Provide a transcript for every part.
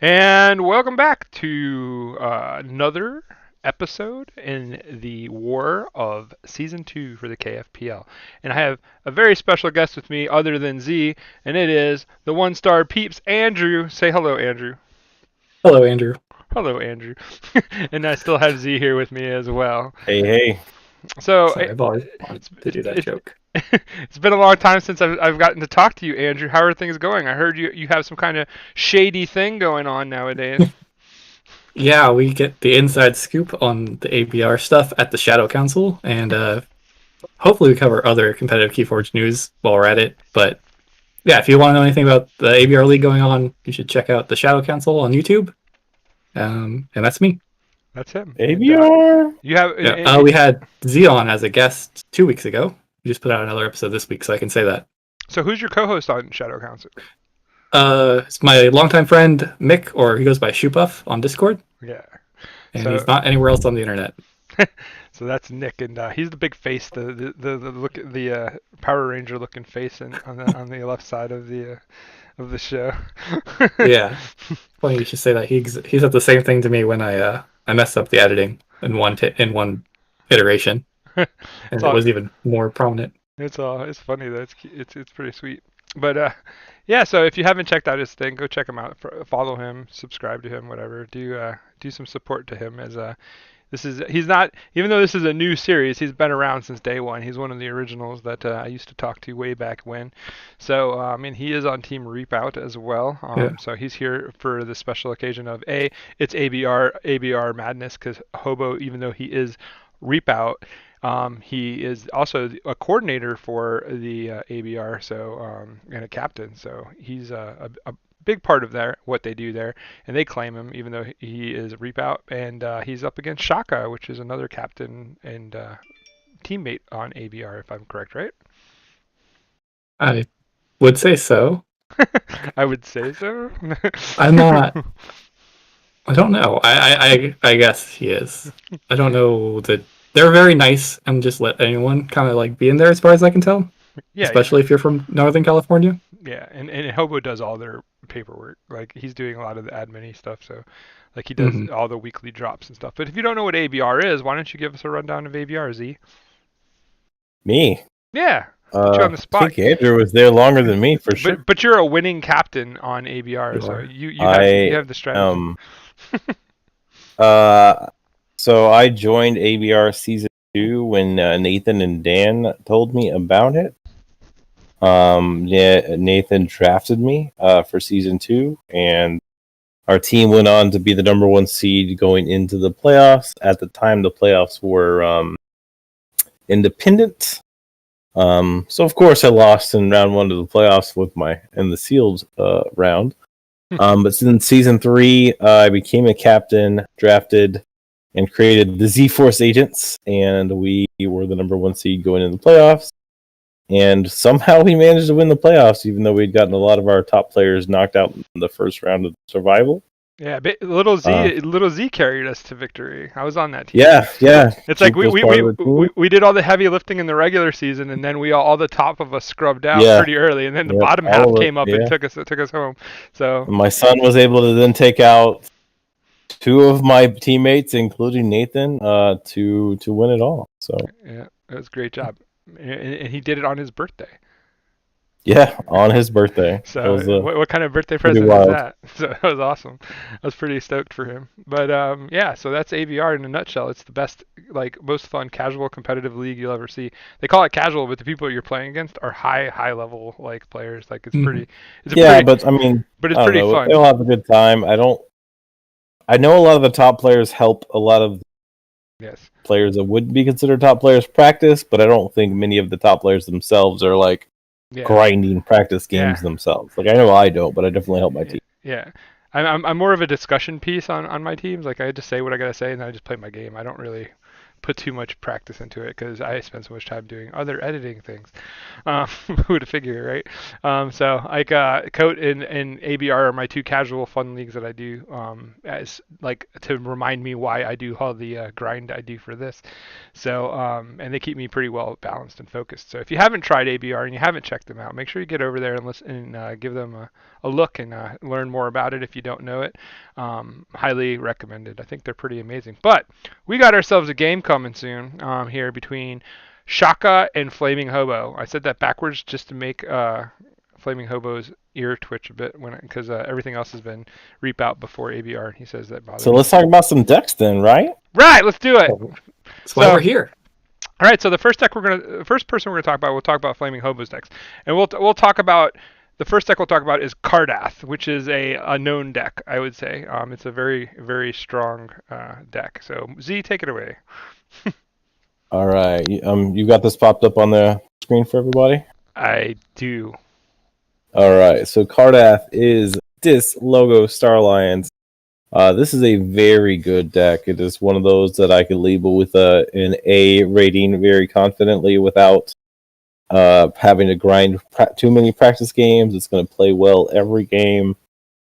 And welcome back to another episode in the War of Season 2 for the KFPL. And I have a very special guest with me other than Z, and it is the one-star peeps, Andrew. Say hello, Andrew. Hello, Andrew. Hello, Andrew. And I still have Z here with me as well. Hey, hey. So Sorry, I've always wanted it's to do that it's joke. it's been a long time since I've gotten to talk to you, Andrew. How are things going? I heard you have some kind of shady thing going on nowadays. Yeah, we get the inside scoop on the ABR stuff at the Shadow Council, and hopefully we cover other competitive Keyforge news while we're at it. But yeah, if you want to know anything about the ABR League going on, you should check out the Shadow Council on YouTube. And that's me. That's him. And, ABR. you have Yeah, we had Xeon as a guest 2 weeks ago. We just put out another episode this week, so I can say that. so who's your co-host on Shadow Council? It's my longtime friend Mick, or he goes by Shoepuff on Discord, Yeah. and So he's not anywhere else on the internet. so that's Nick, and he's the big face, the look the Power Ranger looking face, and on the left side of the show. Yeah, funny you should say that. He said the same thing to me when I messed up the editing in one iteration, and It's it all was even more prominent. it's funny though. It's pretty sweet. But yeah. So if you haven't checked out his thing, go check him out. Follow him, subscribe to him, whatever. Do some support to him as he's not, even though this is a new series, he's been around since day one. He's one of the originals that I used to talk to way back when. So and he is on Team Reap Out as well. Yeah, So he's here for the special occasion of it's ABR Madness, because Hobo, even though he is Reap Out, he is also a coordinator for the ABR, so and a captain. So he's a big part of what they do there, and they claim him even though he is Reap Out, and he's up against Shaka, which is another captain and teammate on ABR, if I'm correct, right? I would say so. I would say so. I'm not. I don't know. I guess he is. I don't know that they're very nice and just let anyone kind of like be in there as far as I can tell. Yeah, yeah, Especially if you're from Northern California. yeah. And Hobo does all their paperwork. Like he's doing a lot of the admin stuff. So like he does Hmm. all the weekly drops and stuff. But if you don't know what ABR is, why don't you give us a rundown of ABR, Z? Me. Yeah, put you on the I spot. think Andrew was there longer than me for sure. But you're a winning captain on ABR, You so are. you have the strategy. Um. Uh. So I joined ABR season 2 when Nathan and Dan told me about it. Yeah, Nathan drafted me for season 2, and our team went on to be the number 1 seed going into the playoffs. At the time, the playoffs were independent. So of course I lost in round 1 of the playoffs in the sealed round. But since season 3, I became a captain, drafted, and created the Z-Force agents, and we were the number 1 seed going into the playoffs. And somehow we managed to win the playoffs, even though we'd gotten a lot of our top players knocked out in the first round of survival. Yeah, little Z carried us to victory. I was on that team. Yeah. It's like Juke was part of the team. we did all the heavy lifting in the regular season, and then all the top of us scrubbed out Yeah. pretty early, and then the Yep, bottom all half of it, came up and yeah. took us home. So And my son was able to then take out 2 of my teammates, including Nathan, to win it all. So yeah, it was a great job, and he did it on his birthday. yeah, on his birthday. So what kind of birthday pretty present is wild. that? So that was awesome. I was pretty stoked for him. But yeah, so that's AVR in a nutshell. It's the best, like most fun casual competitive league you'll ever see. They call it casual, but the people you're playing against are high level like players. Like it's Mhm. But I mean, but I it's don't pretty know. fun. They'll have a good time. I know a lot of the top players help a lot of Yes. players that wouldn't be considered top players practice, but I don't think many of the top players themselves are like Yeah. grinding practice games Yeah. themselves. Like I know I don't, but I definitely help my team. Yeah. I'm more of a discussion piece on my teams. Like I just say what I gotta say, and then I just play my game. I don't really put too much practice into it because I spend so much time doing other editing things. Who would figure, right? So like Coat and ABR are my two casual fun leagues that I do as like to remind me why I do all the grind I do for this. So and they keep me pretty well balanced and focused. So if you haven't tried ABR and you haven't checked them out, make sure you get over there and listen and give them a look and learn more about it if you don't know it. Highly recommended. I think they're pretty amazing. But we got ourselves a game coming soon here between Siaka and FlamingHobo. I said that backwards just to make FlamingHobo's ear twitch a bit because everything else has been reap out before ABR. He says that bothers So let's talk about some decks then, right? Right, let's do it. That's why we're here. All right, so the first person we're gonna talk about, we'll talk about FlamingHobo's decks, and we'll talk about the first deck we'll talk about is Cardath, which is a known deck, I would say. It's a very very strong deck. So Z, take it away. All right. You got this popped up on the screen for everybody? I do. All right. So Cardath is this logo Star Lions. This is a very good deck. It is one of those that I could label with an A rating very confidently without having to grind too many practice games. It's going to play well every game.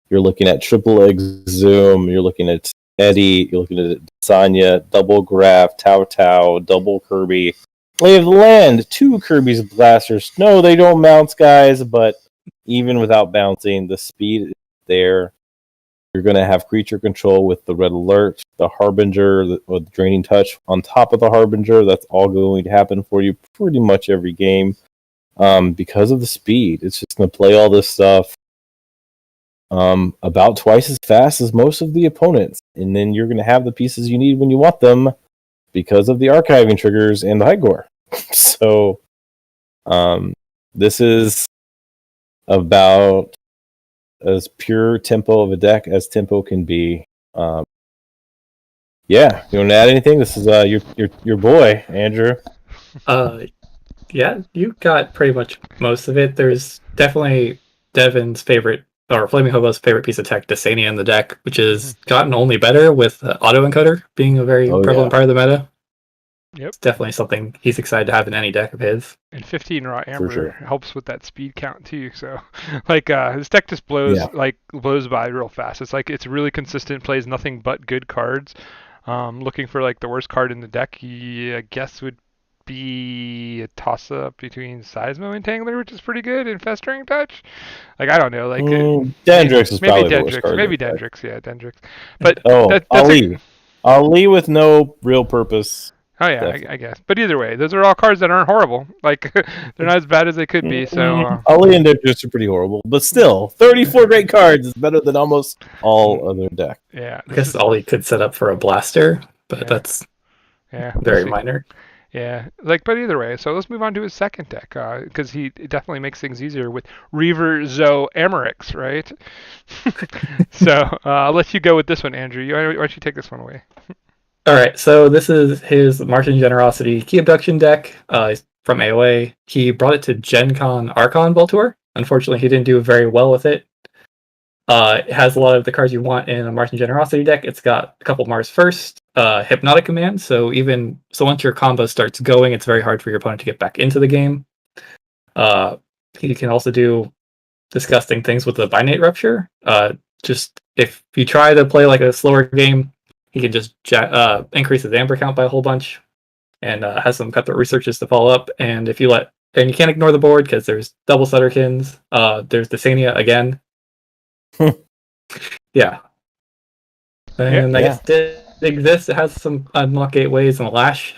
You're looking at triple Exhume. You're looking at Eddie. You're looking at Sanya, double Graph, Tau, double Kirby. Lay of the Land, 2 Kirby's Blasters. No, they don't bounce, guys, but even without bouncing, the speed is there. You're going to have creature control with the Red Alert, the Harbinger, the Draining Touch on top of the Harbinger. That's all going to happen for you pretty much every game because of the speed. It's just going to play all this stuff about twice as fast as most of the opponents. And then you're going to have the pieces you need when you want them because of the archiving triggers and the high gore. So this is about as pure tempo of a deck as tempo can be. Yeah, you want to add anything? This is your boy, Andrew. Yeah, you got pretty much most of it. There's definitely Devin's favorite, or FlamingHobo's favorite piece of tech, Desania in the deck, which has gotten only better with autoencoder being a very prevalent part of the meta. Yep. It's definitely something he's excited to have in any deck of his. And 15 raw amber sure. helps with that speed count too. So, like this deck just blows by real fast. It's like it's really consistent, plays nothing but good cards. Looking for like the worst card in the deck, I guess would be a toss up between Seismo Entangler, which is pretty good, and Festering Touch. Like I don't know, like Dendrix is maybe probably the worst card. Maybe Dendrix, yeah, Dendrix. But Ali with no real purpose. Oh yeah, I guess. But either way, those are all cards that aren't horrible. Like they're not as bad as they could be. So Ali and Dendrix are pretty horrible, but still, 34 great cards is better than almost all other decks. Yeah, I guess Ali could set up for a blaster, but that's very minor. Yeah, like, but either way, so let's move on to his second deck, because he definitely makes things easier with Reaver Zo Amerix, right? So I'll let you go with this one, Andrew. Why don't you take this one away? All right, so this is his Martian Generosity Key Abduction deck from AOA. He brought it to Gen Con Archon Ball Tour. Unfortunately, he didn't do very well with it. It has a lot of the cards you want in a Martian Generosity deck. It's got a couple Mars First, Hypnotic Command, so once your combo starts going, it's very hard for your opponent to get back into the game. He can also do disgusting things with the Binate Rupture. Just if you try to play like a slower game, he can just increase his amber count by a whole bunch, and has some cutthroat researches to follow up. And if you and you can't ignore the board because there's double Sutterkins. There's Desania again. Yeah. And I guess it exists. It has some unlock gateways and a lash.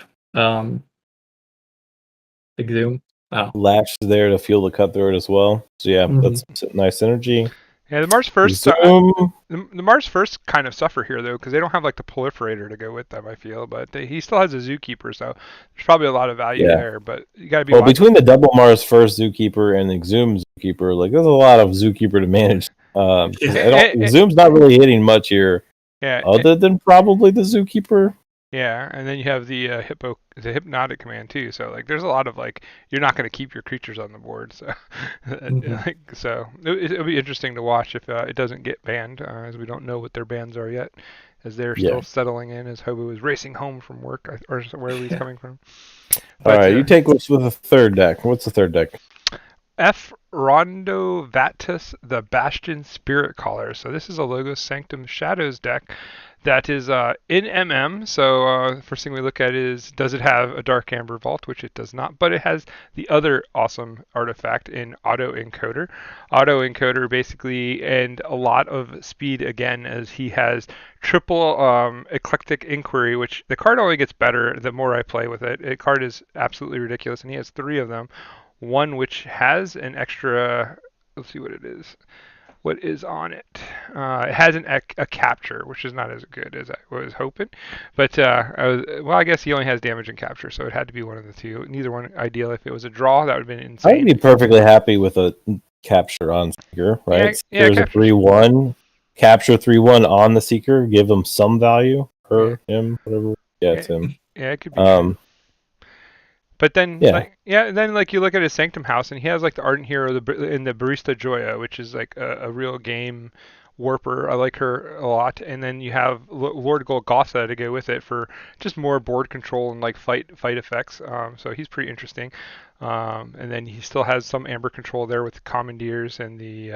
Exhume. Oh. Lash is there to fuel the cutthroat as well. So yeah, that's nice synergy. Yeah, the Mars First. The Mars First kind of suffer here though, because they don't have like the proliferator to go with them. I feel, but he still has a Zookeeper, so there's probably a lot of value there. But you got to be between the double Mars First Zookeeper and the Exhume Zookeeper, like there's a lot of Zookeeper to manage. Exhume's not really hitting much here, other than probably the Zookeeper. Yeah, and then you have the hypnotic command too. So like, there's a lot of like, you're not going to keep your creatures on the board. So, Hmm. it'll be interesting to watch if it doesn't get banned, as we don't know what their bans are yet, as they're Yeah. still settling in. As Hobo is racing home from work or wherever he's coming from. All But right, you take what's with the third deck. What's the third deck? F. Rondo Vatus, the Bastion Spirit Caller. So this is a Logos Sanctum Shadows deck that is in MM. So first thing we look at is, does it have a Dark Amber Vault, which it does not, but it has the other awesome artifact in Auto Encoder. Auto Encoder basically, and a lot of speed again, as he has triple Eclectic Inquiry, which the card only gets better the more I play with it. The card is absolutely ridiculous, and he has three of them. One which has an extra, let's see what it is. What is on it? It has a capture, which is not as good as I was hoping. But I guess he only has damage and capture, so it had to be one of the two. Neither one ideal. If it was a draw, that would have been I would insane. be perfectly happy with a capture on Seeker, Yeah, right? yeah, Seeker's a capture. 3-1. Capture 3-1 on the Seeker, give him some value. Yeah, Her, him, whatever. Yeah, yeah, it's him. yeah. It could be true. Um, But then, yeah. like, yeah, and then like you look at his Sanctum House, and he has like the Ardent Hero in the Barista Joya, which is like a real game warper. I like her a lot. And then you have Lord Golgotha to go with it for just more board control and like fight effects. So he's pretty interesting. And then he still has some Amber control there with the Commandeers and the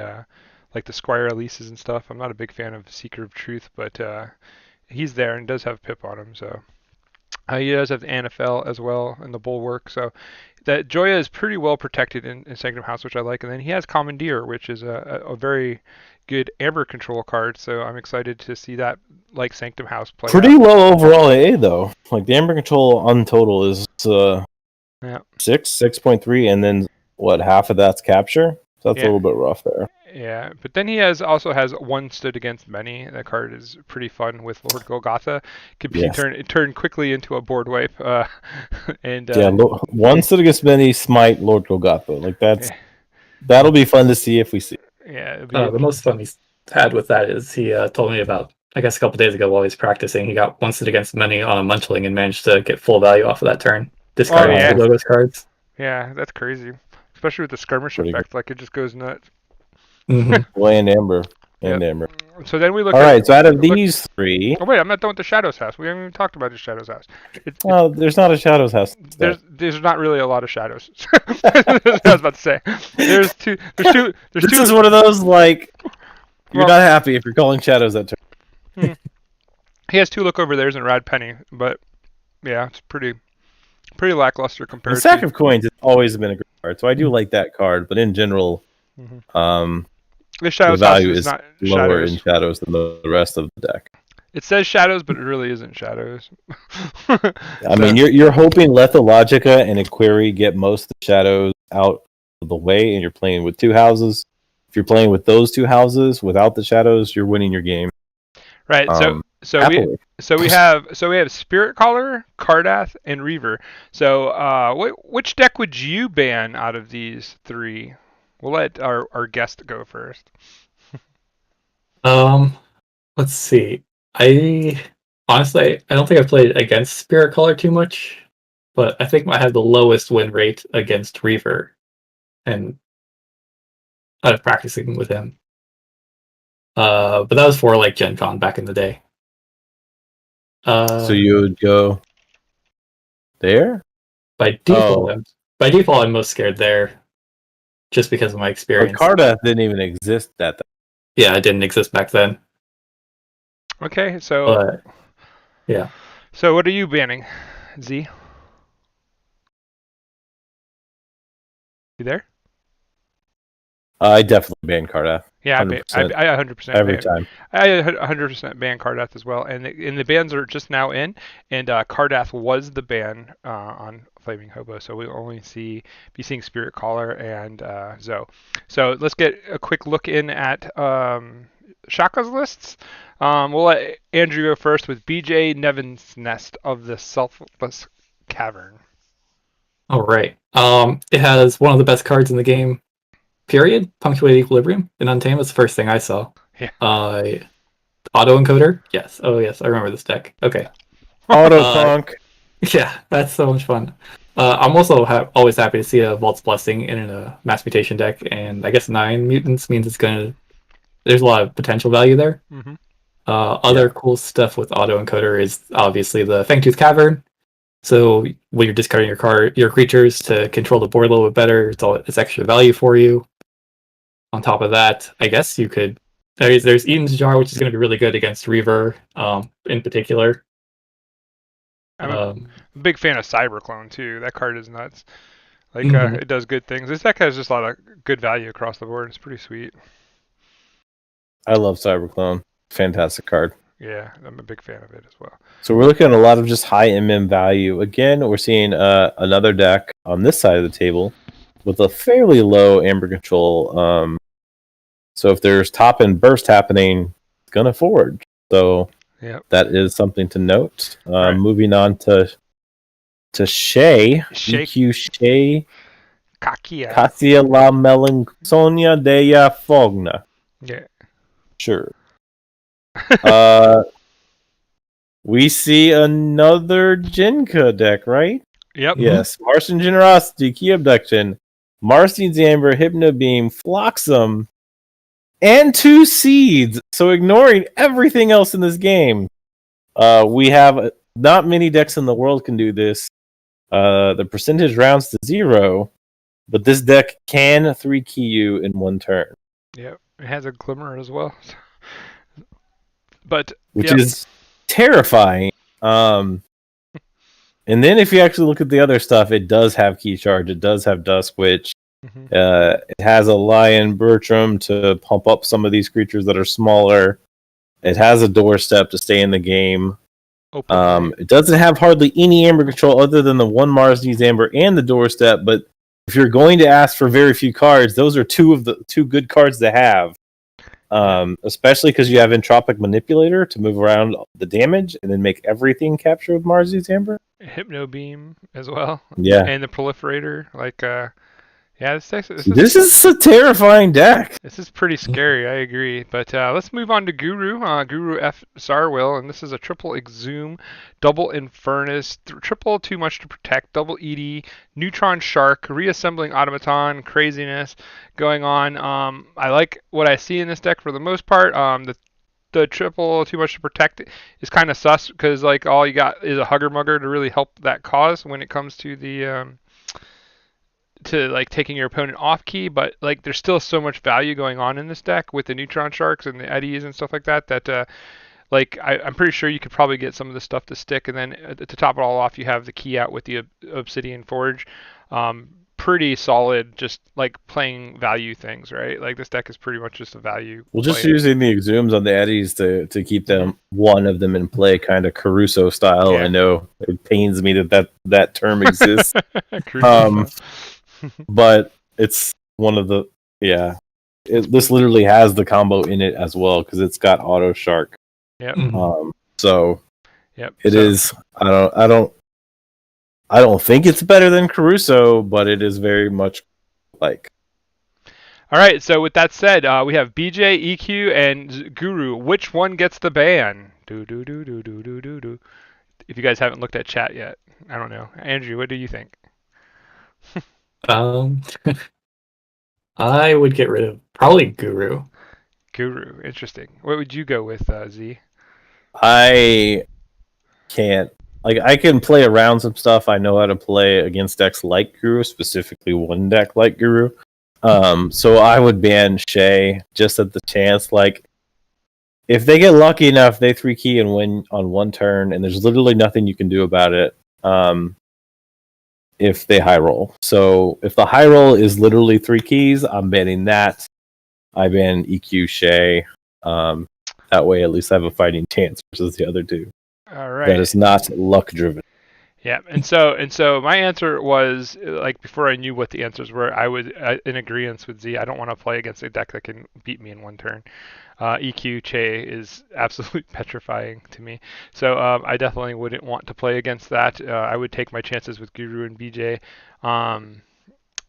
like the Squire Elises and stuff. I'm not a big fan of Seeker of Truth, but he's there and does have Pip on him, so. He does have the NFL as well and the Bulwark, so that Joya is pretty well protected in Sanctum House, which I like. And then he has Commandeer, which is a very good Amber control card, so I'm excited to see that like Sanctum House play Pretty out. low overall AA, though. Like, the Amber Control on total is Yeah, 6.3, and then, what, half of that's capture? So that's a yeah, little bit rough there. yeah. But then he also has one stood against many. That card is pretty fun with Lord Golgotha. Could be Yes. turn quickly into a board wipe, and Yeah, one stood against many, smite Lord Golgotha. Like, that'll be fun to see if we see. yeah, it'd be The most fun he's had with that is he told me about, I guess, a couple days ago while he was practicing. He got one sit against many on a Munchling and managed to get full value off of that turn, oh discarding yeah, the logos cards. yeah, that's crazy. Especially with the skirmish Pretty good. effect, like it just goes nuts. Hmm. Well, and Amber. Yep. And Amber. So then we look All at right, so out of look. these three, Oh wait, I'm not done with the Shadows House. We haven't even talked about the Shadows House. there's not a Shadows House deck. There's not really a lot of shadows. That's what I was about to say. There's two. There's This two. is one of those, like, you're Well, not happy if you're calling Shadows that turn. he has two look over there's in Rad Penny, but yeah, it's pretty lackluster The compared Sack to. of Coins has always been a great card, so I do like that card, but in general, Mhm. um, The the Shadows House value is is not lower shadows. in Shadows than the rest of the deck. It says shadows, but it really isn't shadows. I mean, you're hoping Lethalogica and Aquari get most of the Shadows out of the way, and you're playing with two houses. If you're playing with those two houses without the Shadows, you're winning your game. Right. Happily. We have Spirit Caller, Cardath, and Reaver. So which deck would you ban out of these three? We'll let our guest go first. Um, let's see. I honestly, I don't think I've played against Spirit Caller too much, but I think I had the lowest win rate against Reaver, and out of practicing with him. But that was for like Gen Con back in the day. So you would go there? By default, I'm most scared there, just because of my But experience. Cardath didn't even exist at that. Yeah, it didn't exist back then. Okay. So But yeah, so what are you banning, Z? You there? I definitely ban Cardath. Yeah, I 100%. 100% Every time. I 100% ban Cardath as well, and the bans are just now in, and Cardath was the ban on FlamingHobo, so we'll only be seeing Spirit Caller and Zoe. So let's get a quick look in at Shaka's lists. We'll let Andrew go first with BJ Nevin's Nest of the Selfless Cavern. all right. It has one of the best cards in the game. Period. Punctuated Equilibrium in Untamed. That's the first thing I saw. Yeah. Auto Encoder. Yes. Oh yes, I remember this deck. Okay. Auto Uh, Conk. Yeah, that's so much fun. I'm also always happy to see a Vault's Blessing in a mass mutation deck, and I guess 9 mutants means there's a lot of potential value there. Hmm. Other cool stuff with auto encoder is obviously the Fangtooth Cavern. So when you're discarding your creatures to control the board a little bit better, it's extra value for you. On top of that, I guess you could. There's Eden's Jar, which is going to be really good against Reaver, in particular. I'm Um, a big fan of Cyberclone too. That card is nuts. Like mhm. it does good things. This deck has just a lot of good value across the board. It's pretty sweet. I love Cyberclone. Fantastic card. Yeah, I'm a big fan of it as well. So we're looking at a lot of just high MM value. Again, we're seeing another deck on this side of the table with a fairly low Amber control. So if there's top and burst happening, it's gonna forge. So Yep. that is something to note. Right. Moving on to Shay. Shay- EQ Shay Kakia. Cassia la Melansonia della Fogna. Yeah. Sure. We see another Jinka deck, right? Yep. Yes. Martian Generosity, Key Abduction, Martian's Amber, Hypno Beam, Flotsam, and 2 Seeds. So ignoring everything else in this game, we have not many decks in the world can do this. The percentage rounds to 0, but this deck can 3-key you in 1 turn. Yep. It has a glimmer as well. But which is terrifying. And then if you actually look at the other stuff, it does have Key Charge. It does have Dusk Witch. Mm-hmm. It has a Lion Bertram to pump up some of these creatures that are smaller. It has a Doorstep to stay in the game. It doesn't have hardly any Amber control other than the one Mars needs Amber and the Doorstep. But if you're going to ask for very few cards, those are two of the 2 good cards to have. Especially because you have Entropic Manipulator to move around the damage and then make everything capture with Marzi's Amber. Hypno Beam as well. Yeah. And the Proliferator. Like, yeah, this is a terrifying deck. This is pretty scary, I agree. But let's move on to Guru. Guru F. Sarwill, and this is a triple Exhume, double Infernus, triple Too Much to Protect, double ED, Neutron Shark, reassembling Automaton, craziness going on. I like what I see in this deck for the most part. The triple Too Much to Protect is kind of sus because like all you got is a Hugger Mugger to really help that cause when it comes to the to like taking your opponent off key, but like there's still so much value going on in this deck with the Neutron Sharks and the Eddies and stuff like that that like I'm pretty sure you could probably get some of this stuff to stick, and then to top it all off, you have the key out with the Obsidian Forge. Pretty solid, just like playing value things, right? Like this deck is pretty much just a value. Well, just using the Exhumes on the Eddies to keep them one of them in play, kind of Caruso style. Yeah. I know it pains me that term exists. But it's one of the this literally has the combo in it as well because it's got Auto Shark. Yep. So yep. It is. I don't think it's better than Caruso, but it is very much like. All right. So with that said, we have BJ, EQ, and Guru. Which one gets the ban? Do. If you guys haven't looked at chat yet, I don't know. Andrew, what do you think? I would get rid of probably Guru. Guru, interesting. What would you go with, Z? I can't. Like, I can play around some stuff. I know how to play against decks like Guru, specifically one deck like Guru. So I would ban Shay just at the chance. Like, if they get lucky enough, they 3-key and win on 1 turn, and there's literally nothing you can do about it. If they high roll. So if the high roll is literally 3 keys, I'm banning that. I ban EQ Shay. That way, at least I have a fighting chance versus the other 2. All right. That is not luck driven. Yeah, and so my answer was like before I knew what the answers were, I was in agreement with Z. I don't want to play against a deck that can beat me in 1 turn. EQ Che is absolutely petrifying to me, so I definitely wouldn't want to play against that. I would take my chances with Guru and BJ.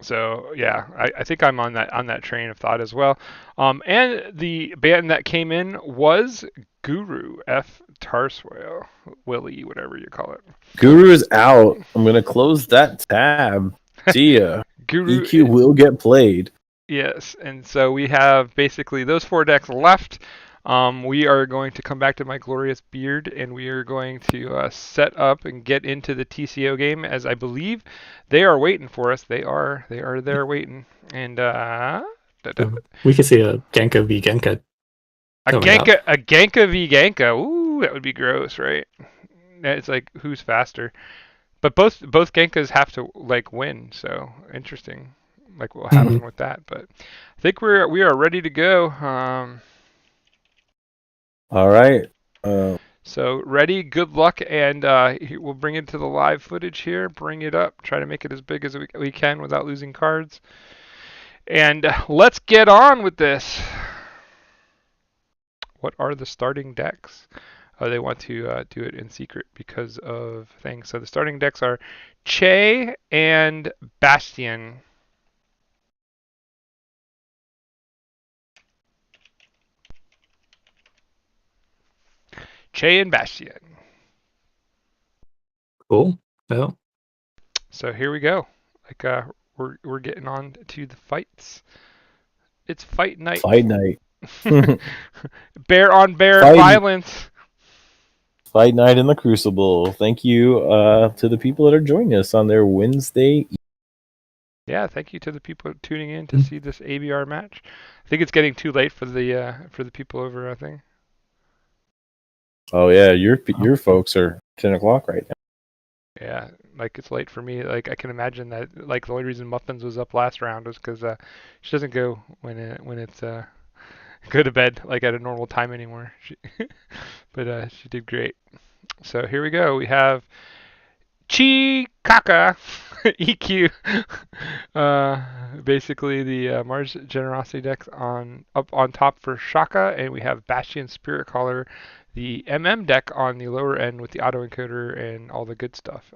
So yeah, I think I'm on that train of thought as well. And the ban that came in was Guru F Tarswell, Willie, whatever you call it. Guru's out. I'm gonna close that tab. See ya. Guru, EQ will get played. yes, and so we have basically those 4 decks left. We are going to come back to my glorious beard, and we are going to set up and get into the TCO game, as I believe they are waiting for us. They are there waiting, and We could see a Genka v Genka. a coming up. Genka v Genka. Ooh, that would be gross, right? It's like who's faster. But both Genkas have to like win, so interesting. Like what will happen with that, but I think we are ready to go. All right. So ready, good luck, and we'll bring it to the live footage here. Bring it up. Try to make it as big as we can without losing cards. And let's get on with this. What are the starting decks? Oh, they want to do it in secret because of things. So the starting decks are Che and Bastion. Che and Bastion. Cool. Well, So here we go. Like we're getting on to the fights. It's fight night. Fight night. Bear on bear Fight. violence. Fight night in the Crucible. Thank you to the people that are joining us on their Wednesday. Yeah, thank you to the people tuning in to see this ABR match. I think it's getting too late for the people over, I think. Oh yeah, your folks are 10 o'clock right now. Yeah, like it's late for me. Like I can imagine that. Like the only reason Muffins was up last round was because she doesn't go when it's go to bed like at a normal time anymore. But she did great. So here we go. We have Chikaka EQ. Basically the Mars Generosity decks up on top for Shaka, and we have Bastion Spirit Caller, the deck on the lower end with the autoencoder and all the good stuff.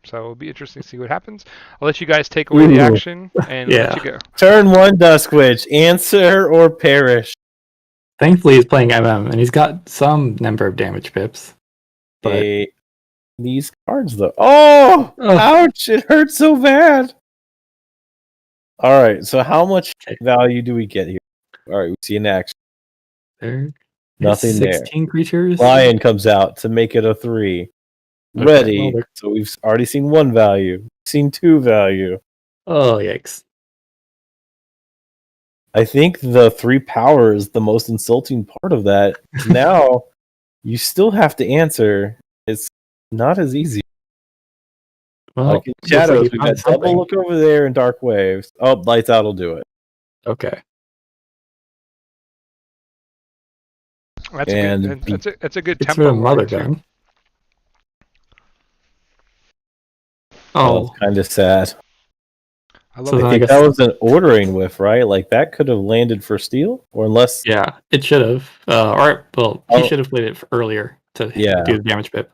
So it'll be interesting to see what happens. I'll let you guys take away the action and let you go. Turn 1 Dusk Witch. Answer or perish. thankfully he's playing and he's got some number of damage pips. But These cards though. Oh, ouch! It hurts so bad. All right, so how much value do we get here? All right, we see an action. Nothing 16 creatures. Lion comes out to make it a 3. Ready. So we've already seen 1 value. Seen 2 value. Oh, yikes. I think the 3 power is the most insulting part of that. Now, you still have to answer. It's not as easy. Well, like in Shadows, we've got Double Look over there and Dark Waves. Oh, Lights Out will do it. Okay. That's a good it's tempo. Mother Gun. Oh, it's kind of sad. I love I think that was an ordering whiff, right? Like that could have landed for steal, or unless. Yeah, it should have. He should have played it earlier to do the damage pip.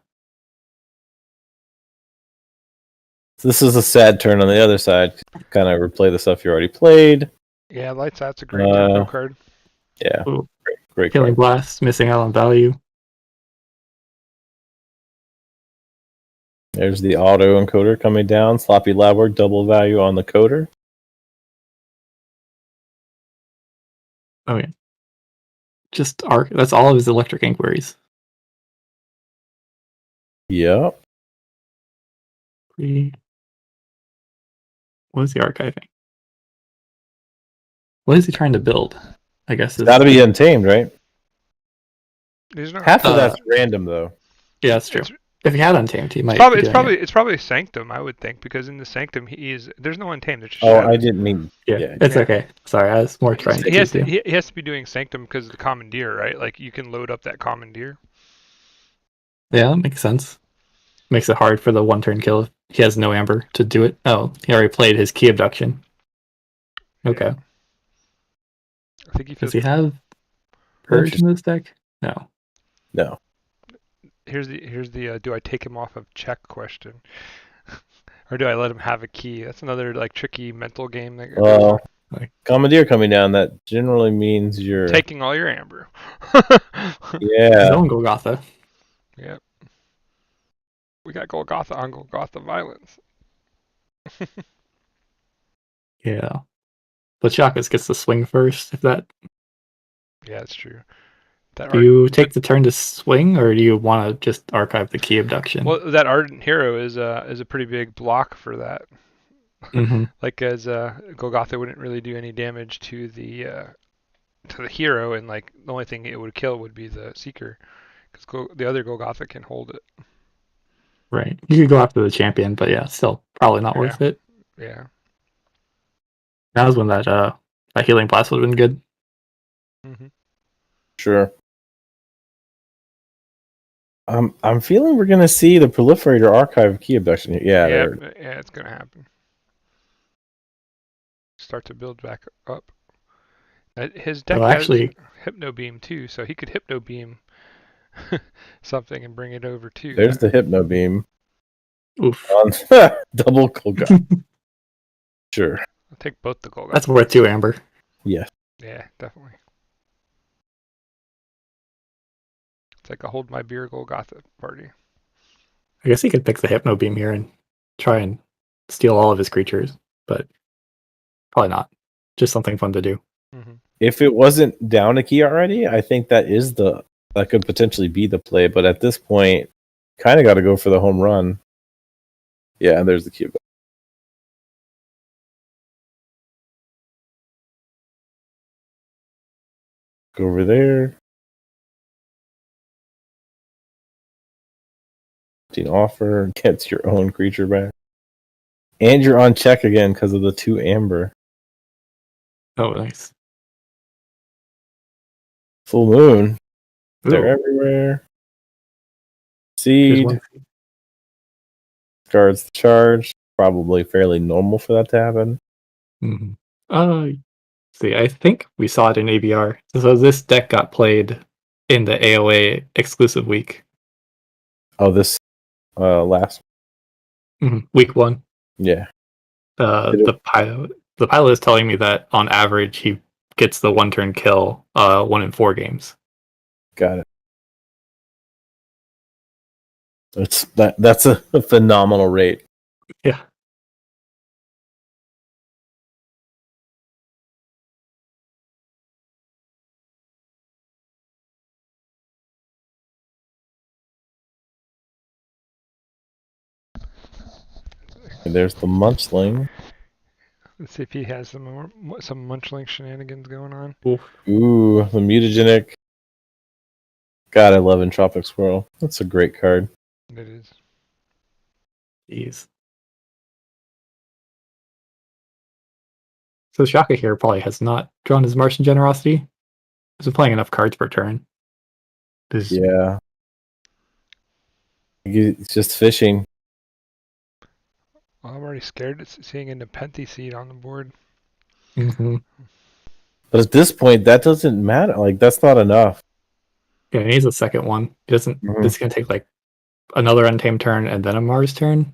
So this is a sad turn on the other side. Kind of replay the stuff you already played. Yeah, Lights Out's a great tempo card. Yeah, great Killing card. Blast, missing out on value. There's the auto encoder coming down. Sloppy lab work, double value on the coder. Oh yeah. Just arc. That's all of his electric inquiries. Yep. What is he archiving? What is he trying to build? I guess it's got to be Untamed, right? Half of Uh, that's random, though. Yeah, that's true. If he had Untamed, he might. It's probably Sanctum, I would think, because in the Sanctum there's no Untamed. It's just I didn't mean. Yeah, it's okay. Sorry, I was more trying to. He has to be doing Sanctum because of the Commandeer, right? Like you can load up that Commandeer. Yeah, that makes sense. Makes it hard for the one-turn kill if he has no Amber to do it. Oh, he already played his Key Abduction. Okay. I think he does he have Purge in this deck? No. No. Here's the do I take him off of check question, or do I let him have a key? That's another like tricky mental game. Commandeer coming down, that generally means you're Taking all your amber. His yeah. own Golgotha. Yep. We got Golgotha on Golgotha violence. Yeah. But Shakas gets to swing first. If that, Yeah, it's true. That do you take the turn to swing, or do you want to just archive the key abduction? Well, that Ardent Hero is a pretty big block for that. Mm-hmm. Like as Golgotha wouldn't really do any damage to the hero, and like the only thing it would kill would be the Seeker, because the other Golgotha can hold it. Right. You could go after the champion, but yeah, still probably not worth it. Yeah. That was when that healing blast would have been good. Mm-hmm. Sure. I'm feeling we're gonna see the Proliferator archive key abduction here. Yeah, Yeah, it's gonna happen. Start to build back up. His deck has Hypno Beam too, so he could Hypno Beam something and bring it over too. There's the Hypno Beam. Oof. Double Golgotha. Sure. I'll take both the Golgotha. That's worth 2 amber. Yeah. Yeah, definitely. It's like a hold my beer Golgotha party. I guess he could pick the Hypno Beam here and try and steal all of his creatures, but probably not. Just something fun to do. Mm-hmm. If it wasn't down a key already, I think that could potentially be the play. But at this point, kind of got to go for the home run. Yeah, there's the key. Go over there. Offer gets your own creature back. And you're on check again because of the 2 amber. Oh, nice. Full moon. Ooh. They're everywhere. Seed. Guards the charge. Probably fairly normal for that to happen. Mm-hmm. See, I think we saw it in ABR. So this deck got played in the AOA exclusive week. Oh, this last week 1. Yeah. The pilot is telling me that on average he gets the 1 turn kill 1 in 4 games. Got it. That's a phenomenal rate. Yeah. And there's the Munchling. Let's see if he has some Munchling shenanigans going on. Ooh, the mutagenic. God, I love Entropic Swirl. That's a great card. It is. Jeez. So Shaka here probably has not drawn his Martian Generosity. He's been playing enough cards per turn. Yeah. It's just fishing. Well, I'm already scared of seeing a Nepenthe Seed on the board. Mm-hmm. But at this point, that doesn't matter. Like, that's not enough. Yeah, he needs a second one. He doesn't. Mm-hmm. This is gonna take like another Untamed turn and then a Mars turn.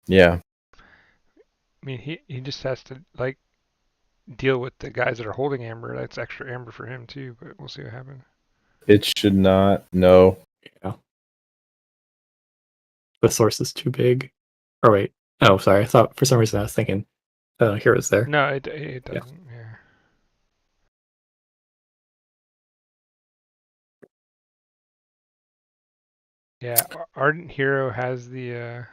Yeah. I mean, he just has to like deal with the guys that are holding amber. That's extra amber for him too. But we'll see what happens. It should not. No. Yeah. The source is too big. Or wait. Oh, sorry. I thought for some reason I was thinking Hero's there. No, it doesn't. Yeah. Yeah, Ardent Hero has the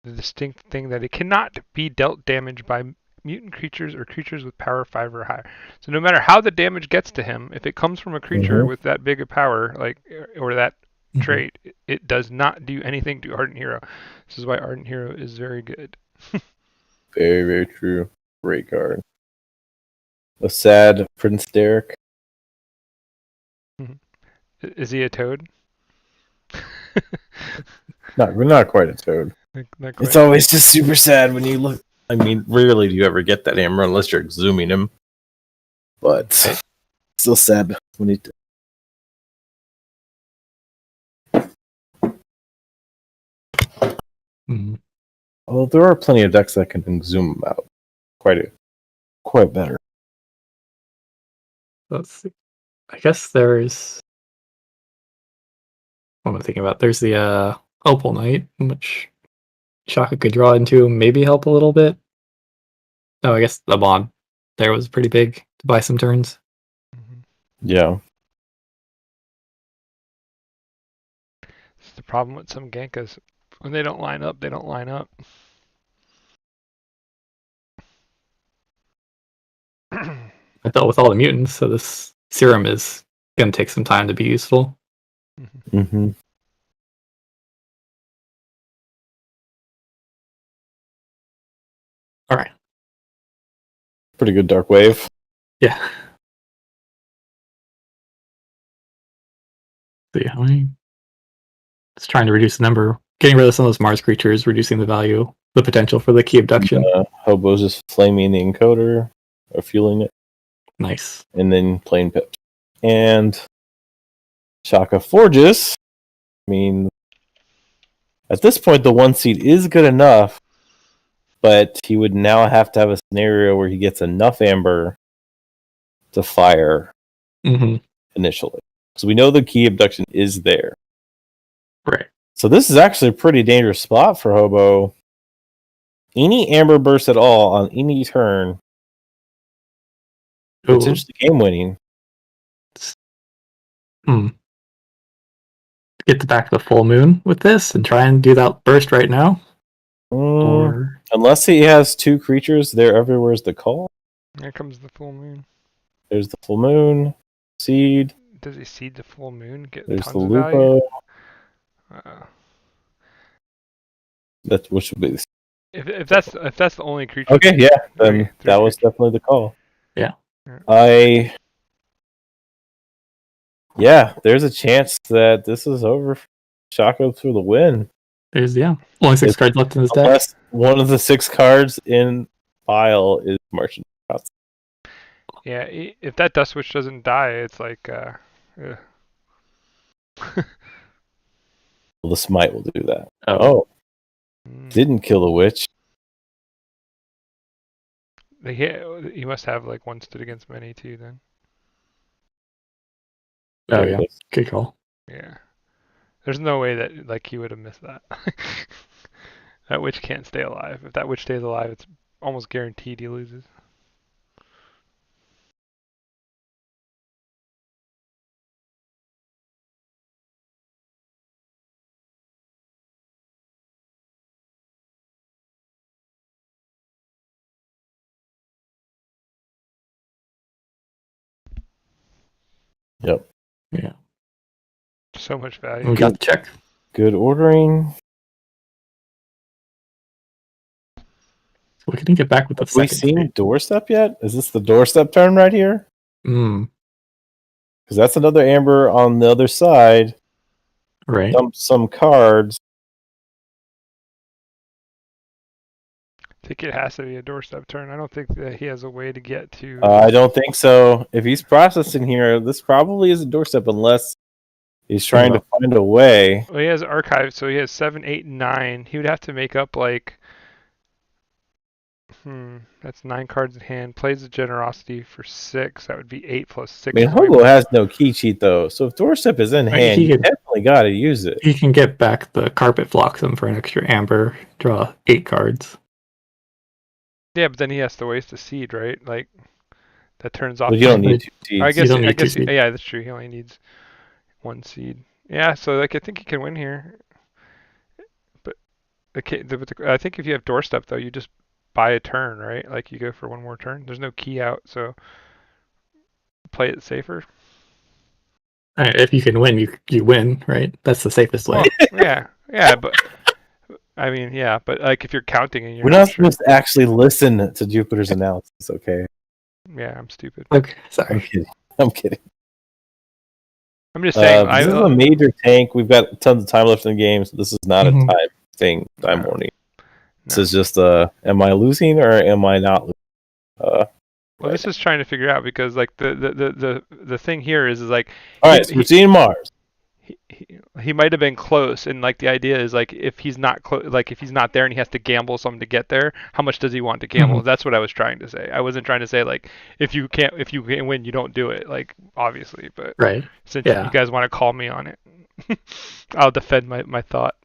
distinct thing that it cannot be dealt damage by mutant creatures or creatures with power 5 or higher. So no matter how the damage gets to him, if it comes from a creature with that big a power, like or that trait, it does not do anything to Ardent Hero. This is why Ardent Hero is very good. Very, very true. Great card. A sad Prince Derek. Is he a toad? Not quite a toad. Not quite. It's always just super sad when you look. I mean, rarely do you ever get that hammer unless you're exhuming him. But still sad when he. Although there are plenty of decks that can exhume him out. quite better. Let's see. I guess there's. What am I thinking about? There's the Opal Knight, which Shaka could draw into, maybe help a little bit. Oh, I guess the bond there was pretty big to buy some turns. Yeah. It's the problem with some Genkas. When they don't line up, they don't line up. I thought with all the mutants, so this serum is going to take some time to be useful. Mm-hmm. All right. Pretty good Dark Wave. Yeah. See how many? Just trying to reduce the number, getting rid of some of those Mars creatures, reducing the value, the potential for the key abduction. Hobo's just flaming the encoder, or fueling it. Nice. And then playing pips. And Shaka Forges. I mean, at this point, the 1 seed is good enough, but he would now have to have a scenario where he gets enough amber to fire initially. So we know the key abduction is there. Right. So this is actually a pretty dangerous spot for Hobo. Any amber burst at all on any turn, potentially game winning. Get to back the full moon with this and try and do that burst right now. Or unless he has 2 creatures, there everywhere is the call. Here comes the full moon. There's the full moon. Seed. Does he seed the full moon? Get There's tons the of value? Lupo. That which would be if that's the only creature. Okay, yeah, then that was definitely the call. Yeah. Yeah, there's a chance that this is over for Shaka for the win. There's only 6 cards left in his deck. Unless one of the 6 cards in pile is Martian. Yeah, if that Dust Witch doesn't die, it's like The Smite will do that. Oh. Didn't kill the witch. He must have like one stood against many too then. Oh yeah, good call. Yeah. There's no way that like he would have missed that. That witch can't stay alive. If that witch stays alive, it's almost guaranteed he loses. Yep. Yeah. So much value. We got the check. Good ordering. So we can get back with the second. Have we seen doorstep yet? Is this the doorstep turn right here? Because that's another amber on the other side. Right. Dump some cards. I think it has to be a doorstep turn. I don't think that he has a way to get to. I don't think so. If he's processing here, this probably is a doorstep unless he's trying to find a way. Well, he has archive, so he has 7, 8, and 9. He would have to make up like. That's 9 cards in hand. Plays the generosity for 6. That would be 8 plus 6. I mean, Hobo has no key cheat though, so if doorstep is in hand, you definitely got to use it. He can get back the carpet flotsam for an extra amber. Draw 8 cards. Yeah, but then he has to waste a seed, right? Like that turns off. Well, you don't need 2 seeds. I guess. Yeah, that's true. He only needs 1 seed. Yeah, so like I think he can win here. But I think if you have doorstep though, you just buy a turn, right? Like you go for 1 more turn. There's no key out, so play it safer. If you can win, you win, right? That's the safest way. Well, yeah, but I mean, yeah, but like if you're counting and you're we're not supposed to actually listen to Jupiter's analysis, okay? Yeah, I'm stupid. Okay, sorry. I'm kidding. I'm just saying. This is a major tank. We've got tons of time left in the game, so this is not a time thing. Time warning. This is just am I losing or am I not losing? Well, this is trying to figure out because like the thing here is like. All right, so we're seeing Mars. He might have been close, and like the idea is like if he's not like if he's not there and he has to gamble something to get there, how much does he want to gamble? Mhm. That's what I was trying to say. I wasn't trying to say like if you can win, you don't do it. Like obviously, but Right. since you Yeah. guys want to call me on it, I'll defend my thought.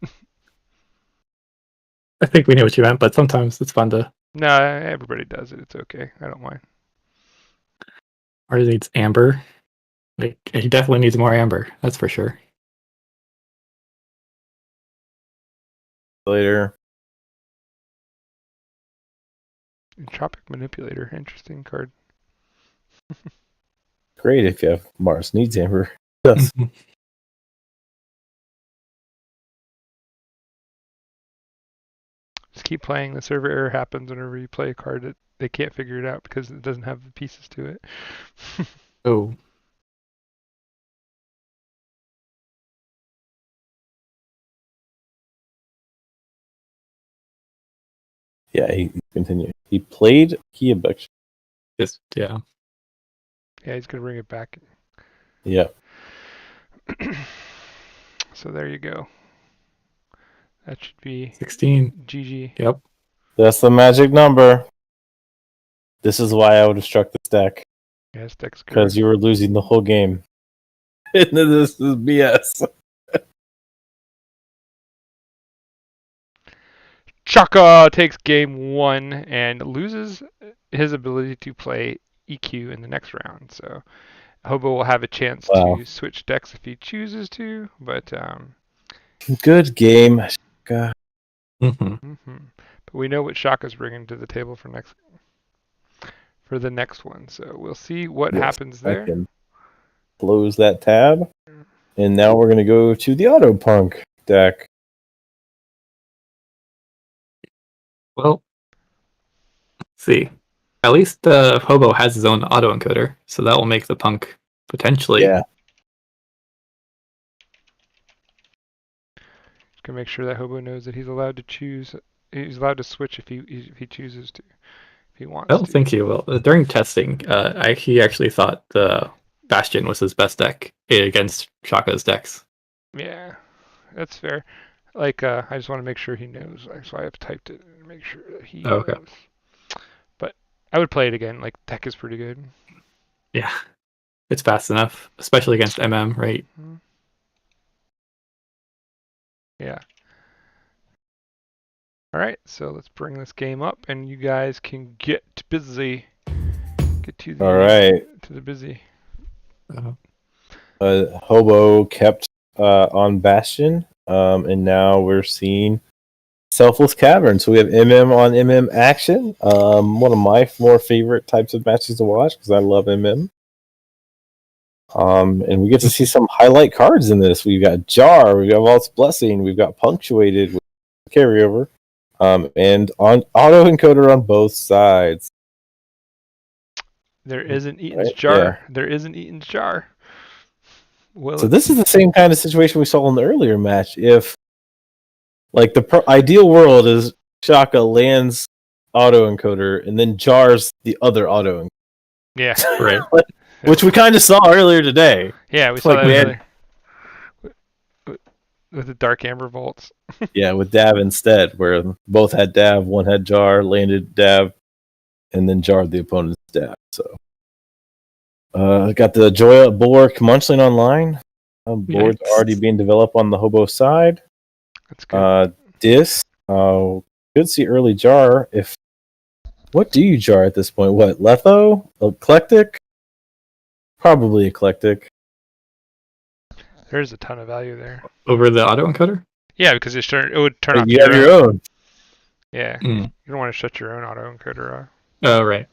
I think we knew what you meant, but sometimes it's fun to. No, everybody does it. It's okay. I don't mind. Or he needs amber. Like, he definitely needs more amber. That's for sure. Later. Entropic Manipulator, interesting card. Great if you have Mars needs amber. Yes. Just keep playing. The server error happens whenever you play a card that they can't figure it out because it doesn't have the pieces to it. Oh. Yeah, he continued. He played Kiabex. Just, yeah. Yeah, he's gonna bring it back. Yeah. So there you go. That should be 16. GG. Yep. That's the magic number. This is why I would have struck this deck. Yeah, his deck's good. Because you were losing the whole game. And this is BS. Chaka takes game 1 and loses his ability to play EQ in the next round. So Hobo will have a chance to switch decks if he chooses to, but Good game. God. But we know what Shaka's bringing to the table for the next one. So we'll see what happens there. I can close that tab. And now we're going to go to the Autopunk deck. Well, let's see. At least Hobo has his own autoencoder, so that will make the punk potentially. Yeah. Gonna make sure that Hobo knows that he's allowed to choose. He's allowed to switch if he chooses to, if he wants. I don't think he will. During testing, he actually thought the Bastion was his best deck against Shaka's decks. Yeah, that's fair. Like, I just want to make sure he knows. So I have typed it and make sure that he knows. But I would play it again. Like, deck is pretty good. Yeah, it's fast enough, especially against MM, right? Yeah. All right, so let's bring this game up, and you guys can get busy. Get to the All right. to the busy. Hobo kept on Bastion, and now we're seeing Selfless Cavern. So we have MM on MM action. One of my more favorite types of matches to watch because I love MM. And we get to see some highlight cards in this. We've got Jar, we've got Vault's Blessing, we've got Punctuated with carryover, and on auto encoder on both sides. There is an Eaton's jar. Yeah. There is an Eaton's jar. Well, so this is the same kind of situation we saw in the earlier match. If like the ideal world is Shaka lands auto encoder and then jars the other auto encoder. Yeah, right. Which we kind of saw earlier today. Yeah, we saw that earlier. With the Dark Amber Vaults. Yeah, with Dav instead, where both had Dav, one had Jar, landed Dav, and then jarred the opponent's Dav. So, got the Joya Bork Munchling online. Board's already being developed on the Hobo side. That's good. Dis, could see early Jar. What do you jar at this point? What, Letho? Eclectic? Probably Eclectic. There's a ton of value there. Over the autoencoder? Yeah, because it would turn off you have your own. Yeah. You don't want to shut your own autoencoder off. Oh, right.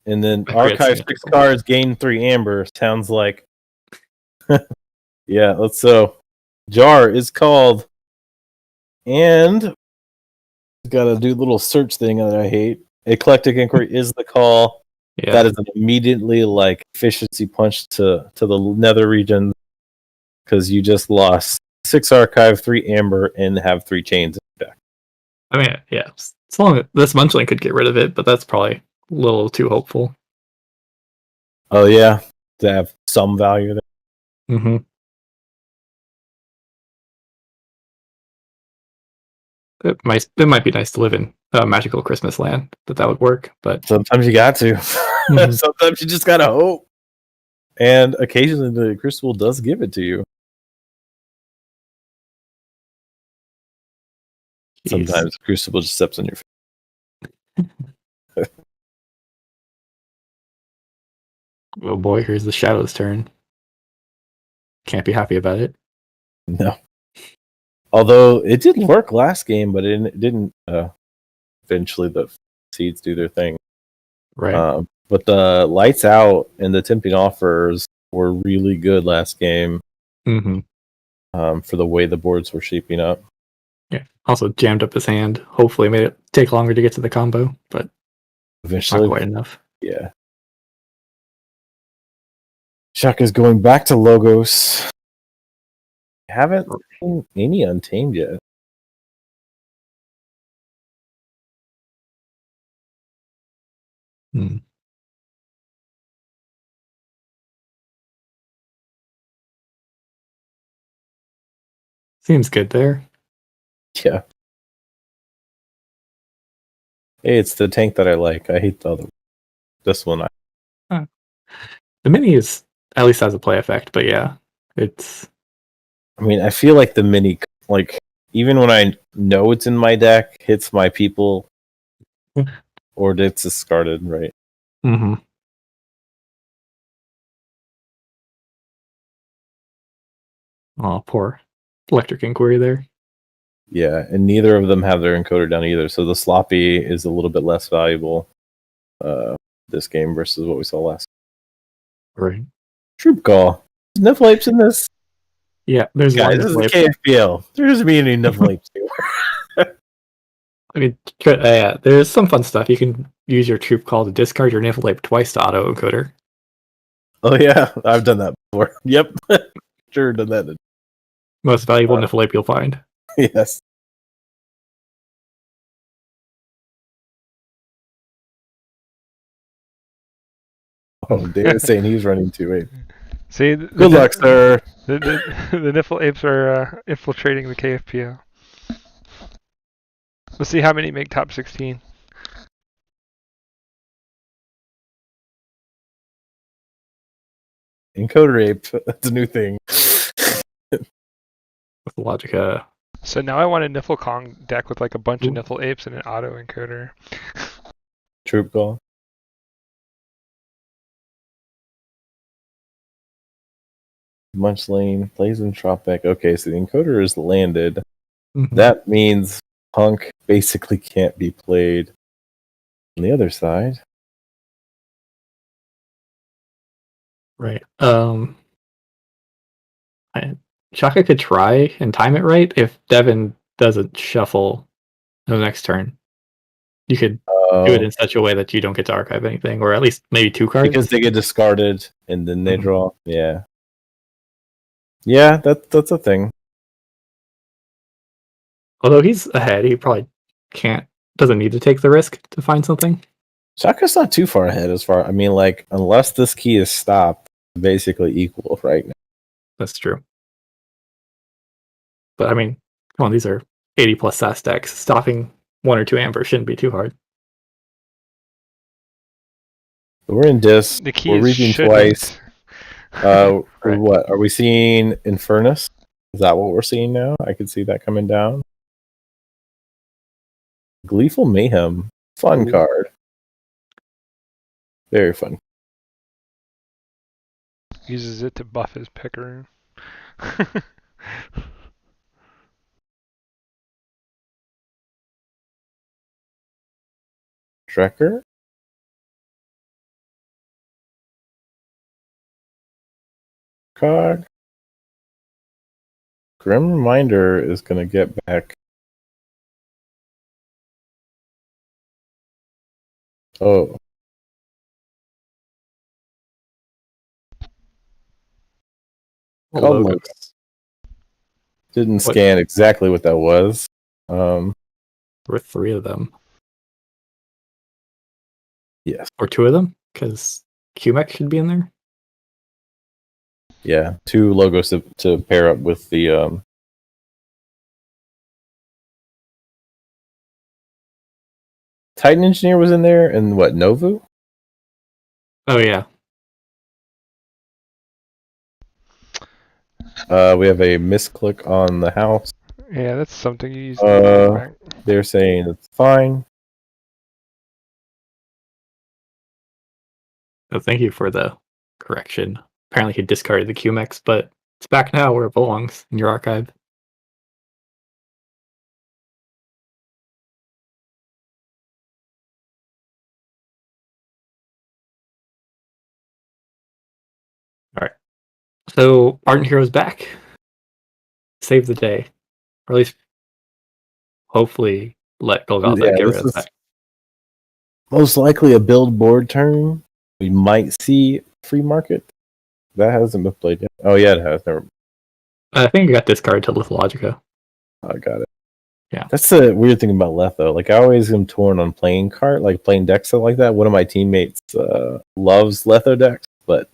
And then archive 6 cards, gain 3 amber. Sounds like... yeah, so Jar is called. And... got to do a little search thing that I hate. Eclectic Inquiry is the call. Yeah. That is an immediately efficiency punch to the nether region. Because you just lost 6 archive, 3 amber, and have 3 chains in your deck. I mean, yeah. As long as this Munchling could get rid of it, but that's probably a little too hopeful. Oh, yeah. To have some value there. Mm-hmm. it might be nice to live in a magical Christmas land that would work, but Sometimes you got to. Mhm. Sometimes you just gotta hope. And occasionally the Crucible does give it to you. Jeez. Sometimes the Crucible just steps on your face. Oh boy, here's the Shadow's turn. Can't be happy about it. No. Although it did work last game, but it didn't eventually the seeds do their thing. Right. But the lights out and the tempting offers were really good last game. Mm-hmm. For the way the boards were shaping up. Yeah. Also jammed up his hand. Hopefully made it take longer to get to the combo, but Eventually, not quite enough. Yeah. Shaka's going back to Logos. Haven't seen any Untamed yet. Hmm. Seems good there. Yeah. Hey, it's the tank that I like. I hate the other one. This one. The mini is at least has a play effect, but yeah, it's I mean, I feel like the mini, like, even when I know it's in my deck, hits my people, or it's discarded, right? mm-hmm. Oh, poor Electric Inquiry there. Yeah, and neither of them have their encoder down either. So the sloppy is a little bit less valuable this game versus what we saw last. Right. Troop call. There's Niflapes in this. Yeah, there's Guys, one this is Niflap. KFPL. There doesn't be any Niflapes anymore. I mean, yeah, there's some fun stuff. You can use your troop call to discard your Niflap twice to auto encoder. Oh yeah, I've done that before. Yep, sure done that. Most valuable Niflap you'll find. Yes. Oh, David's saying he's running 2-8. See, Good luck, sir. The Niffle Apes are infiltrating the KFPL. Let's see how many make top 16. Encoder ape. That's a new thing. With Logica. So now I want a Niffle Kong deck with like a bunch Ooh. of Niffle Apes and an auto encoder. Troop call. Munch Lane plays in Tropic. Okay, so the encoder is landed. Mm-hmm. That means Punk basically can't be played on the other side. Right. Shaka could try and time it right if Devin doesn't shuffle the next turn. You could do it in such a way that you don't get to archive anything, or at least maybe 2 cards. Because they get discarded and then they Mhm. draw. Yeah. Yeah, that's a thing. Although he's ahead, he probably doesn't need to take the risk to find something. Shaka's not too far ahead I mean, like, unless this key is stopped, basically equal right now. That's true. But I mean, come on, these are 80 plus SAS decks. Stopping 1 or 2 Amber shouldn't be too hard. We're in Dis. The key We're is reading shouldn't. twice. Right. What are we seeing? Infernus? Is that what we're seeing now? I could see that coming down. Gleeful Mayhem, fun card. Very fun. Uses it to buff his Picaroon. Trekker. Card. Grim Reminder is going to get back. Oh. Called Logos. Didn't scan exactly what that was. There were 3 of them. Yes. Or 2 of them, because QMEC should be in there. Yeah, 2 logos to pair up with the Titan Engineer was in there, and what, Novu? Oh yeah. We have a misclick on the house. Yeah, that's something you use to get back. They're saying it's fine. Oh, thank you for the correction. Apparently he discarded the QMX, but it's back now where it belongs in your archive. All right. So Ardent Hero's back. Save the day. Or at least hopefully let Golgotha get rid of that. Most likely a build board turn. We might see free market. That hasn't been played yet. Oh yeah, it has. Never. I think it got discarded to Lithologica. I got it. Yeah. That's the weird thing about Letho. Like I always am torn on playing cart, like playing decks like that. One of my teammates loves Letho decks, but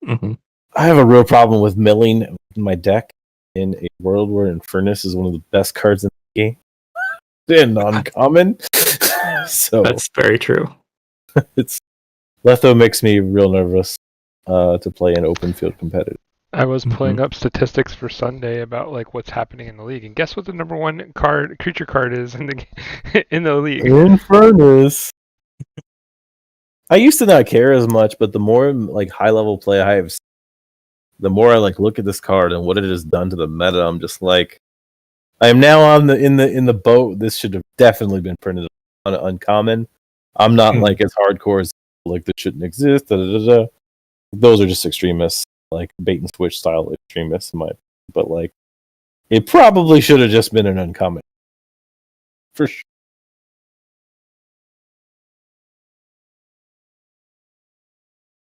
I have a real problem with milling my deck in a world where Infernus is one of the best cards in the game. They're non-common. So that's very true. It's Letho makes me real nervous to play an open field competitive. I was pulling up statistics for Sunday about like what's happening in the league, and guess what the number one creature card is in the league? Infernus. I used to not care as much, but the more like high level play I have, the more I like look at this card and what it has done to the meta. I'm just like, I am now on in the boat. This should have definitely been printed on uncommon. I'm not like as hardcore as like this shouldn't exist. Those are just extremists, like bait and switch style extremists, in my. But like, it probably should have just been an uncommon, for sure.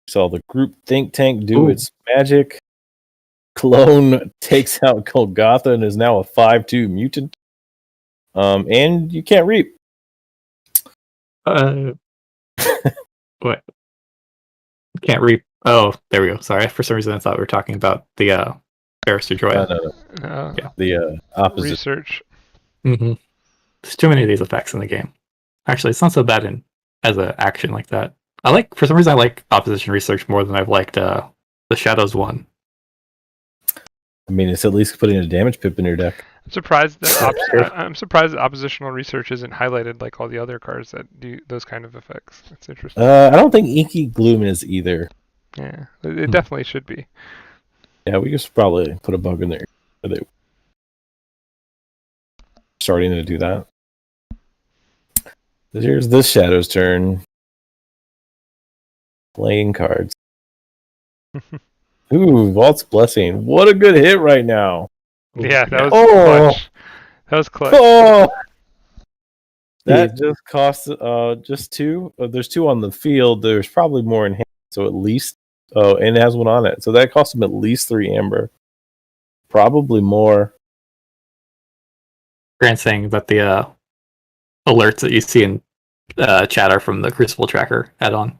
Saw the group think tank do its magic. Clone takes out Golgotha and is now a 5/2 mutant. And you can't reap. What? Can't reap. Oh, there we go. Sorry, for some reason I thought we were talking about the Barrister Joya. No. Yeah. The opposite. Research. There's too many of these effects in the game. Actually, it's not so bad as an action like that. For some reason I like opposition research more than I've liked the Shadows one. I mean, it's at least putting a damage pip in your deck. I'm surprised that oppositional research isn't highlighted like all the other cards that do those kind of effects. That's interesting. I don't think Inky Gloom is either. Yeah, it definitely should be. Yeah, we just probably put a bug in there. Are they starting to do that? Here's this Shadow's turn. Playing cards. Ooh, Vault's Blessing. What a good hit right now. Yeah, that was clutch. That was clutch. Oh! That just cost just 2. There's 2 on the field. There's probably more in hand. So at least, and it has 1 on it. So that cost him at least 3 amber. Probably more. Grant's saying that the alerts that you see in chat are from the Crucible Tracker add-on.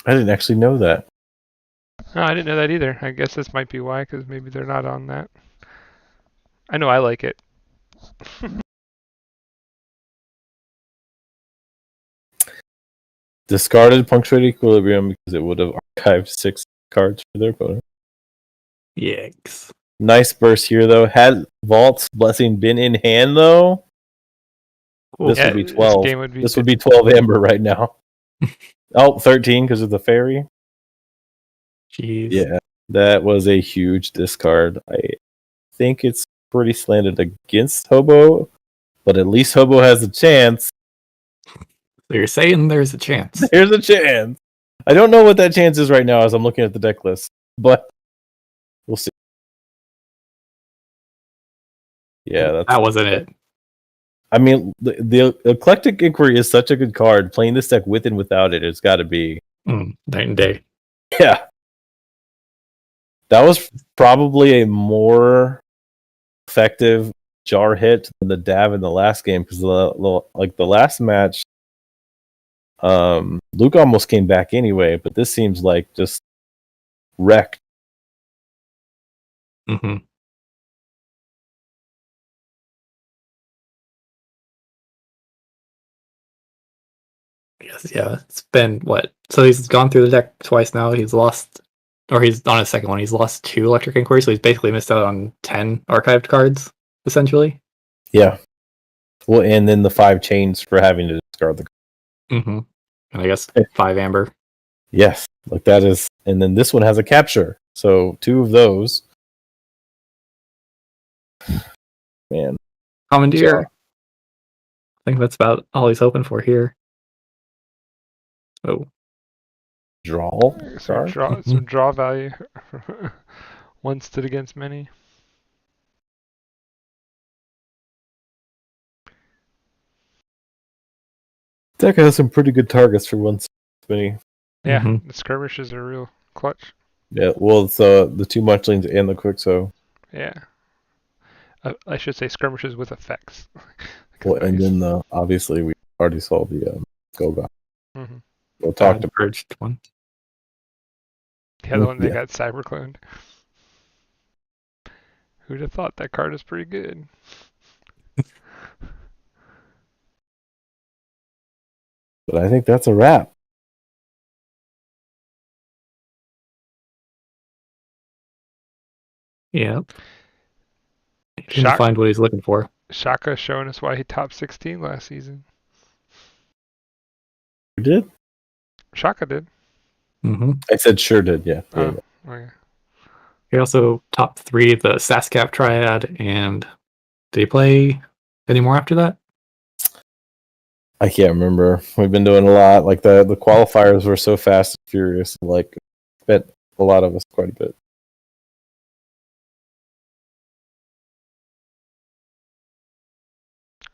I didn't actually know that. No, I didn't know that either. I guess this might be why, because maybe they're not on that. I know I like it. Discarded Punctuated Equilibrium because it would have archived 6 cards for their opponent. Yikes. Nice burst here, though. Had Vault's Blessing been in hand, though, this would be 12. This would be 12 amber right now. 13 because of the fairy. Jeez. Yeah, that was a huge discard. I think it's pretty slanted against Hobo, but at least Hobo has a chance. So you're saying there's a chance? There's a chance. I don't know what that chance is right now as I'm looking at the deck list, but we'll see. Yeah, that wasn't it. I mean, the Eclectic Inquiry is such a good card. Playing this deck with and without it, it's got to be night and day. Yeah, that was probably a more effective jar hit than the Dav in the last game because the last match, Luke almost came back anyway, but this seems like just wrecked. Yes, yeah. It's been what? So he's gone through the deck twice now. He's lost, or he's on his second one. He's lost 2 Electric Inquiries, so he's basically missed out on 10 archived cards, essentially. Yeah. Well, and then the 5 chains for having to discard the. Mm-hmm. And I guess 5 Amber. Yes, like that is, and then this one has a capture. So 2 of those. Man, Commandeer. I think that's about all he's hoping for here. Oh, draw. Some draw value. One stood against many. Deck has some pretty good targets for one many. Yeah, the skirmishes are real clutch. Yeah, well, it's the 2 munchlings and the quick Yeah. I should say skirmishes with effects. Well, and then obviously we already saw the Goga. Mm-hmm. We'll talk to purged one. Yeah, the one that got cybercloned. Who'd have thought that card is pretty good? But I think that's a wrap. Yeah. He didn't find what he's looking for. Shaka showing us why he topped 16 last season. You did? Shaka did. Mm-hmm. I said sure did, yeah. Oh, okay. He also top 3 the Sascap Triad, and did he play any more after that? I can't remember. We've been doing a lot. Like the qualifiers were so fast and furious. Like, bet a lot of us quite a bit.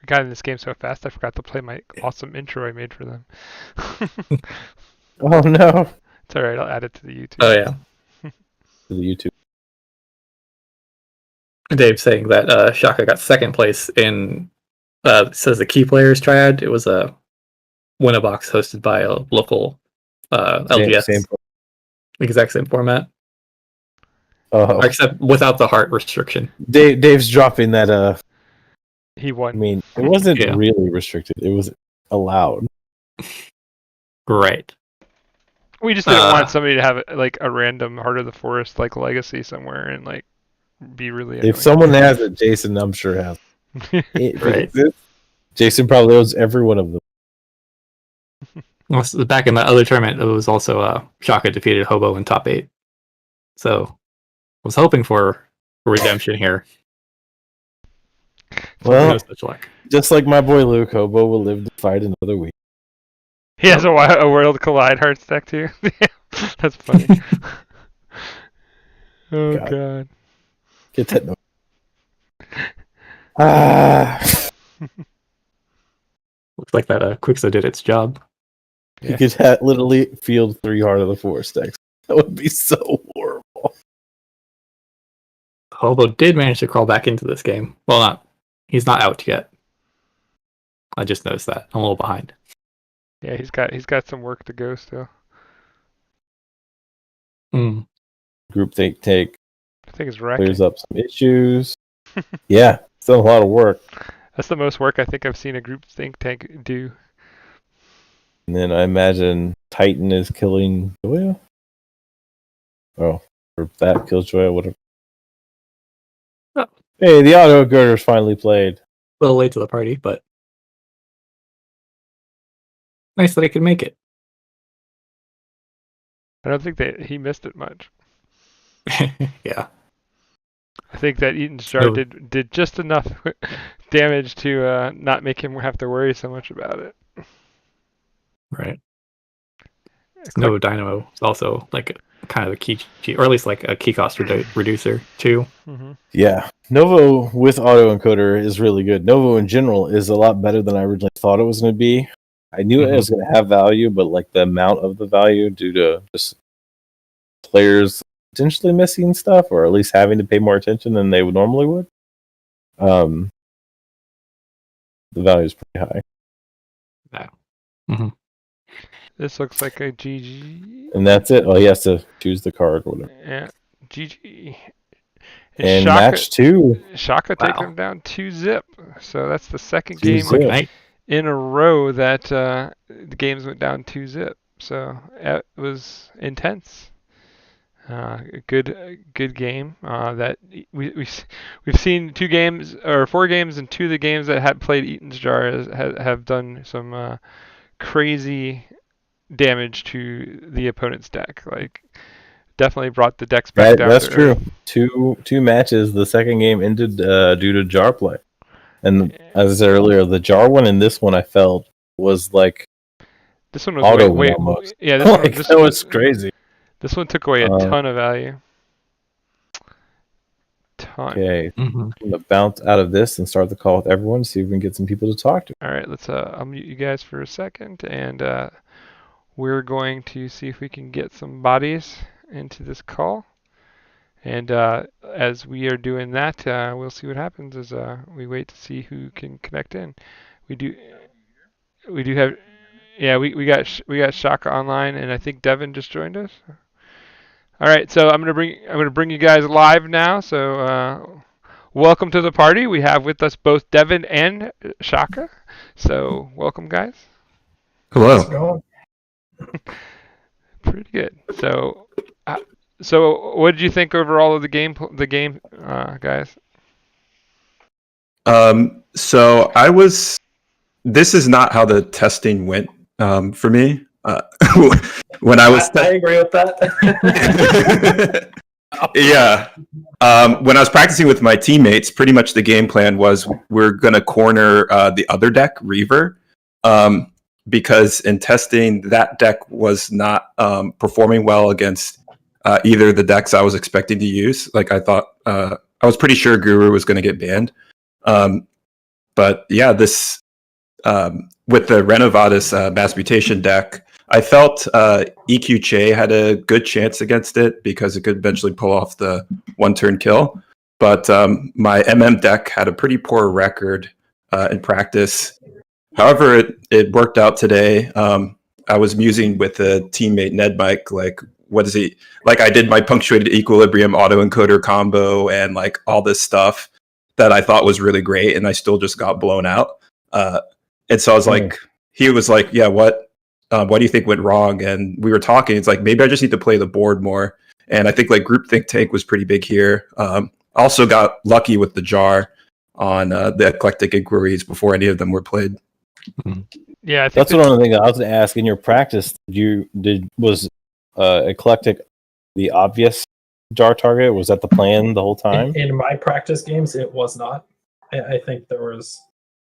I got in this game so fast I forgot to play my awesome intro I made for them. Oh no! It's alright, I'll add it to the YouTube. Oh yeah. To the YouTube. Dave saying that Shaka got second place in says the Key Players Triad. It was a win-a-box hosted by a local LGS. Exact same format. Oh. Except without the heart restriction. Dave's dropping that he won. I mean, it wasn't really restricted. It was allowed. Right. We just didn't want somebody to have like a random Heart of the Forest like legacy somewhere and like be really annoying. If someone has it, Jason I'm sure has it. Right. Jason probably owes every one of them. Well, back in the other tournament, it was also Shaka defeated Hobo in top 8. So I was hoping for a redemption here. Well, no such luck. Just like my boy Luke, Hobo will live to fight another week. He has a World Collide Hearts deck too. That's funny. Oh God. Get that note. Looks like that Quixo did its job. You could literally field 3 Heart of the Forest decks. That would be so horrible. Hobo did manage to crawl back into this game. Well, he's not out yet. I just noticed that. I'm a little behind. Yeah, he's got some work to go still. Group take. I think it's wrecking. Clears up some issues. Yeah, still a lot of work. That's the most work I think I've seen a group think tank do. And then I imagine Titan is killing Joya. Oh, or that kills Joya, whatever. Oh. Hey, the auto girder's finally played. A little late to the party, but nice that I could make it. I don't think that he missed it much. Yeah. I think that Eaton's Jar did just enough damage to not make him have to worry so much about it. Right. No Dynamo is also like kind of a key, or at least like a key cost reducer too. Mm-hmm. Yeah, Novo with auto encoder is really good. Novo in general is a lot better than I originally thought it was going to be. I knew it was going to have value, but like the amount of the value due to just players potentially missing stuff, or at least having to pay more attention than they would normally would. The value is pretty high. Yeah. Mm-hmm. This looks like a GG. And that's it. Oh, he has to choose the card or whatever. Yeah, GG. And Shaka, match 2. Shaka taking him down 2-0. So that's the second game in a row that the games went down 2-0. So it was intense. Good game. That we've seen 2 games or 4 games, and 2 of the games that had played Eaton's Jar have done some crazy damage to the opponent's deck. Like definitely brought the decks back down. That's to true. earth. Two matches. The second game ended due to jar play, and as I said earlier, the jar one and this one I felt was like This one was auto way almost. yeah. That was crazy. This one took away a ton of value. Okay, I'm gonna bounce out of this and start the call with everyone. See if we can get some people to talk to. All right, let's unmute you guys for a second, and we're going to see if we can get some bodies into this call. And as we are doing that, we'll see what happens as we wait to see who can connect in. We do have, yeah, we got Shaka online, and I think Devin just joined us. All right, so I'm gonna bring you guys live now. So welcome to the party. We have with us both Devin and Shaka. So welcome, guys. Hello. Pretty good. So what did you think overall of the game, guys? So this is not how the testing went for me. When I was, I agree with that. yeah. When I was practicing with my teammates, pretty much the game plan was we're gonna corner the other deck, Reaver, because in testing that deck was not performing well against either the decks I was expecting to use. Like I thought, I was pretty sure Guru was going to get banned. But yeah, this with the Renovatus Mass Mutation deck, I felt EQJ had a good chance against it because it could eventually pull off the one-turn kill. But my MM deck had a pretty poor record in practice. However, it worked out today. I was musing with a teammate, Ned Mike, like, what is he? Like, I did my punctuated equilibrium autoencoder combo and like all this stuff that I thought was really great, and I still just got blown out. And so I was like, he was like, yeah, what do you think went wrong? And we were talking. It's like, maybe I just need to play the board more. And I think like groupthink tank was pretty big here. Also got lucky with the jar on the eclectic inquiries before any of them were played. Yeah, I think That's one of the things I was going to ask. In your practice, was eclectic the obvious jar target? Was that the plan the whole time? In my practice games, it was not. I think there was.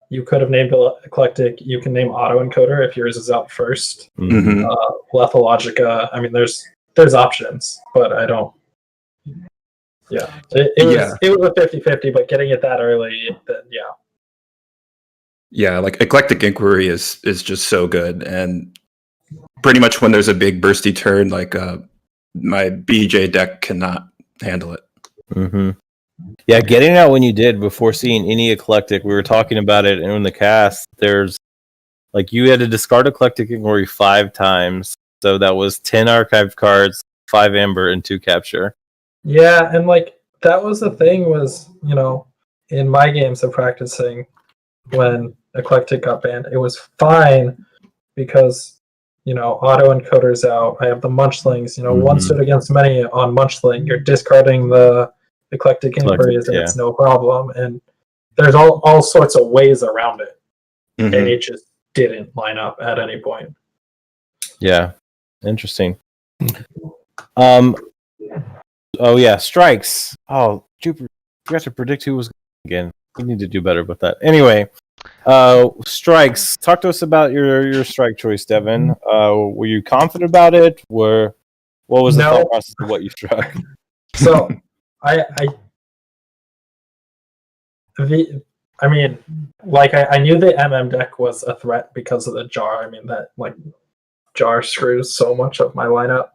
You could have named eclectic. You can name autoencoder if yours is out first. Mm-hmm. Lethologica. I mean, there's options, but I don't. Yeah, it was a 50-50, but getting it that early, then yeah. Yeah, like eclectic inquiry is just so good, and pretty much when there's a big bursty turn, like my BJ deck cannot handle it. Mm-hmm. Yeah, getting out when you did before seeing any eclectic, we were talking about it in the cast. There's like you had to discard eclectic inquiry 5 times, so that was 10 archived cards, 5 amber, and 2 capture. Yeah, and like that was the thing was, in my games of practicing when eclectic got banned, it was fine because autoencoder's out. I have the munchlings. One stood against many on munchling. You're discarding the eclectic inquiries, and it's no problem. And there's all sorts of ways around it, and it just didn't line up at any point. Yeah, interesting. Oh yeah, strikes. Oh, Jupiter, you got to predict who was again. We need to do better with that. Anyway, strikes. Talk to us about your strike choice, Devin. Were you confident about it? What was the thought process of what you struck? So, I mean, like I knew the MM deck was a threat because of the jar. I mean that like jar screws so much of my lineup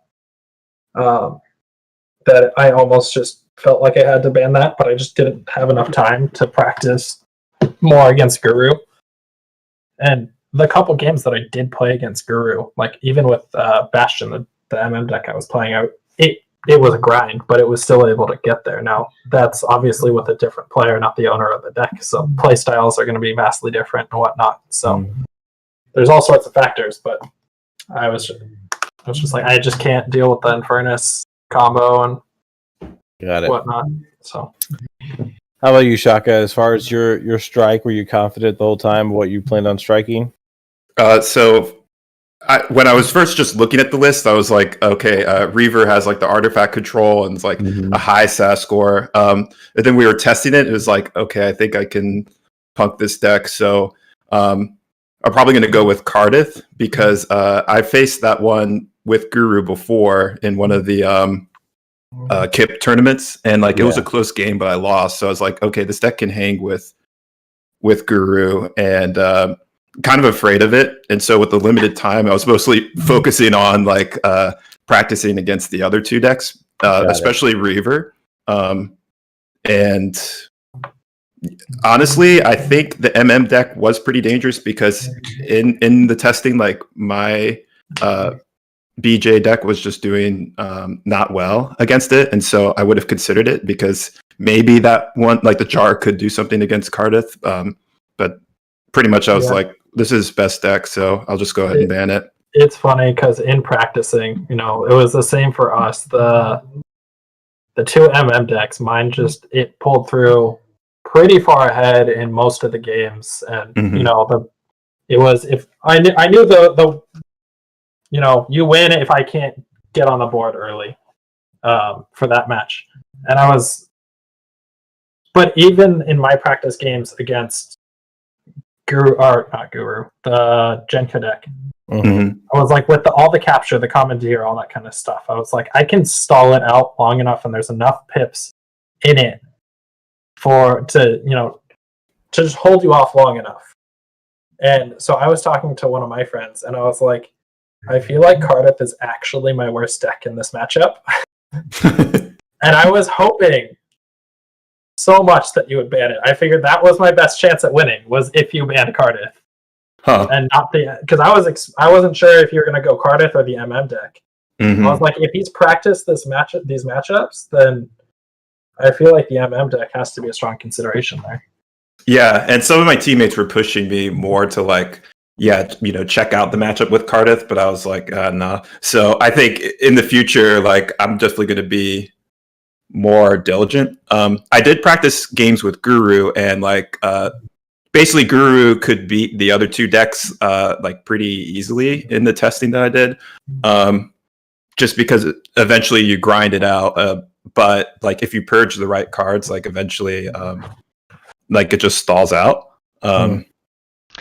that I almost just felt like I had to ban that, but I just didn't have enough time to practice more against Guru. And the couple games that I did play against Guru, like even with Bastion, the MM deck I was playing out, it was a grind, but it was still able to get there. Now, that's obviously with a different player, not the owner of the deck. So play styles are going to be vastly different and whatnot. So there's all sorts of factors, but I was just like, I just can't deal with the Infernus combo and Got it. whatnot. So, How about you, Shaka? As far as your strike, were you confident the whole time what you planned on striking? When I was first just looking at the list, I was like, okay, Reaver has like the artifact control and it's like a high SAS score. And then we were testing it. It was like, okay, I think I can punk this deck. So I'm probably going to go with Cardiff because I faced that one with Guru before in one of the KIP tournaments, and like it was a close game, but I lost. So I was like, okay, this deck can hang with Guru, and kind of afraid of it. And so with the limited time, I was mostly focusing on like practicing against the other two decks, especially Reaver. And honestly, I think the deck was pretty dangerous because in the testing, like my BJ deck was just doing not well against it, and so I would have considered it because maybe that one, like the jar, could do something against Cardiff. But pretty much I was like, this is best deck, so I'll just go ahead and ban it. It's funny because in practicing, it was the same for us. The two decks, mine it pulled through pretty far ahead in most of the games, and it was, if I knew the you win if I can't get on the board early for that match. And but even in my practice games against the Genka deck, I was like, with all the capture, the commandeer, all that kind of stuff, I was like, I can stall it out long enough and there's enough pips in it to just hold you off long enough. And so I was talking to one of my friends and I was like, I feel like Cardiff is actually my worst deck in this matchup. And I was hoping so much that you would ban it. I figured that was my best chance at winning, was if you banned Cardiff. And not because I wasn't sure if you were going to go Cardiff or the deck. I was like, if he's practiced these matchups, then I feel like the deck has to be a strong consideration there. Yeah, and some of my teammates were pushing me more to like, check out the matchup with Cardiff, but I was like, nah. So I think in the future, like, I'm definitely going to be more diligent. I did practice games with Guru, and like, basically Guru could beat the other two decks like pretty easily in the testing that I did, just because eventually you grind it out. But like, if you purge the right cards, like eventually, like it just stalls out.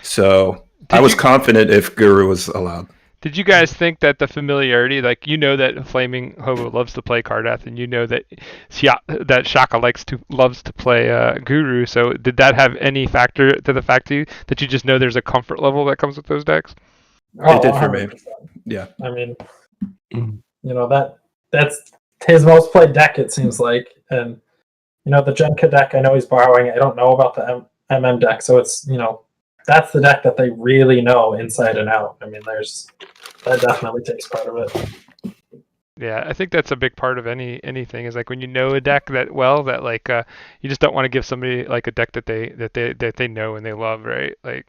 So I was confident if Guru was allowed. Did you guys think that the familiarity, like that FlamingHobo loves to play Cardath, and that Shaka loves to play Guru? So did that have any factor to the fact that you just know there's a comfort level that comes with those decks? It did for me. Yeah. I mean, that's his most played deck, it seems like, and the Genka deck, I know he's borrowing. I don't know about the deck, so it's that's the deck that they really know inside and out. I mean, that definitely takes part of it. Yeah, I think that's a big part of anything, is like when you know a deck that well, that like you just don't want to give somebody like a deck that they know and they love, right? Like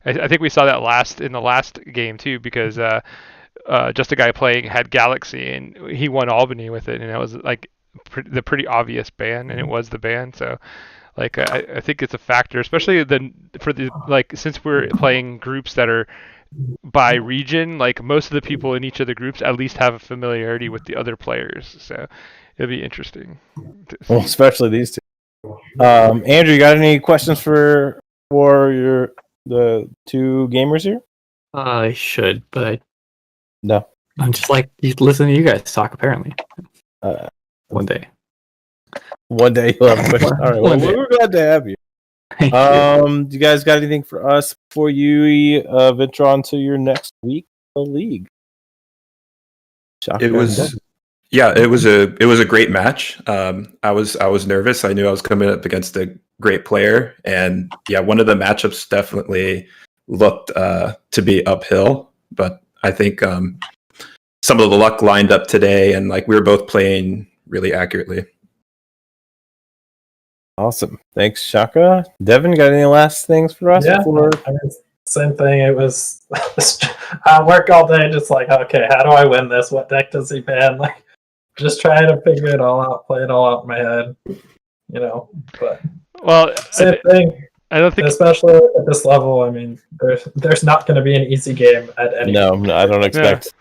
I think we saw that in the last game too, because just a guy playing had Galaxy and he won Albany with it, and it was like the pretty obvious ban, and it was the ban. So like I think it's a factor, especially since we're playing groups that are by region, like most of the people in each of the groups at least have a familiarity with the other players. So it'll be interesting. Well, especially these two. Andrew, you got any questions for the two gamers here? I should, but No. I'm just like listening to you guys talk. Apparently, one day. One day you'll have a question. All right, well, we're glad to have you. Do you guys got anything for us before you venture on to your next week of the league? It was a great match. I was nervous. I knew I was coming up against a great player, and one of the matchups definitely looked to be uphill. But I think some of the luck lined up today, and like we were both playing really accurately. Awesome. Thanks, Shaka. Devin, got any last things for us? Yeah, Before... I mean, same thing. It was I work all day, just like, okay, how do I win this? What deck does he ban? Like, just trying to figure it all out, play it all out in my head, you know. But Well, same thing. I don't think, Especially at this level, I mean, there's not going to be an easy game at any. No, I don't expect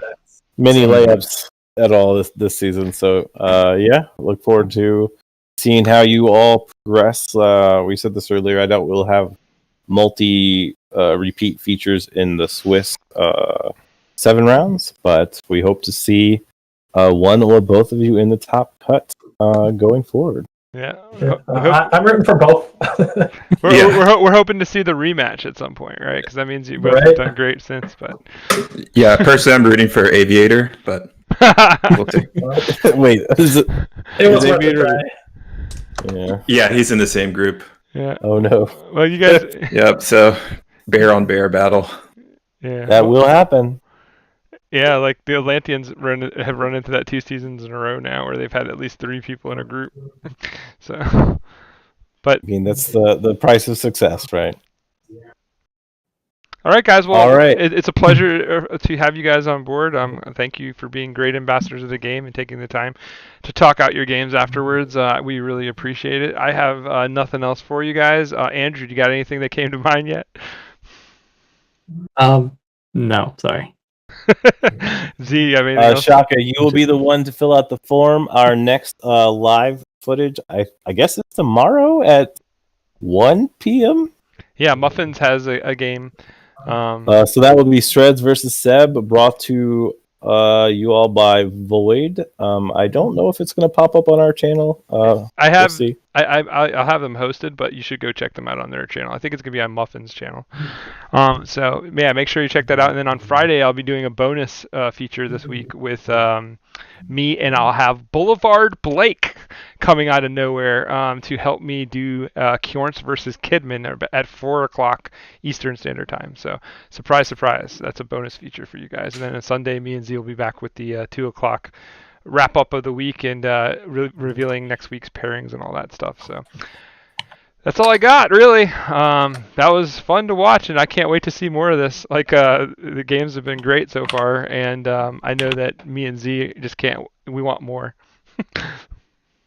many layups at all this season. So, yeah, look forward to seeing how you all progress. We said this earlier. I doubt we'll have multi repeat features in the Swiss 7 rounds, but we hope to see one or both of you in the top cut going forward. yeah. I'm rooting for both. We're hoping to see the rematch at some point, right? Because that means you've both done great since. But yeah, personally, I'm rooting for Aviator, but we'll see. Wait, it was Aviator. Yeah, he's in the same group. Yeah. Oh no. Well, you guys. Yep. So bear on bear battle. Yeah. That will happen. Yeah, like the Atlanteans have run into that 2 seasons in a row now, where they've had at least 3 people in a group. So, but I mean, that's the price of success, right? all right, guys. Well, all right. It's a pleasure to have you guys on board. Thank you for being great ambassadors of the game and taking the time to talk out your games afterwards. We really appreciate it. I have nothing else for you guys. Andrew, do you got anything that came to mind yet? No, sorry. Z, I mean, Shaka, you will be the one to fill out the form. Our next live footage, I guess it's tomorrow at 1 p.m. Yeah, Muffins has a game. So that will be Shreds versus Seb, brought to you all by Void. I don't know if it's going to pop up on our channel. We'll see. I'll have them hosted, but you should go check them out on their channel. I think it's going to be on Muffin's channel. So yeah, make sure you check that out. And then on Friday, I'll be doing a bonus feature this week with me, and I'll have Boulevard Blake coming out of nowhere to help me do Kjorns versus Kidman at 4 o'clock Eastern Standard Time. So surprise, surprise, that's a bonus feature for you guys. And then on Sunday, me and Z will be back with the 2 o'clock wrap up of the week and revealing next week's pairings and all that stuff. So that's all I got, really. That was fun to watch, and I can't wait to see more of this. Like the games have been great so far, and I know that me and Z just can't. We want more.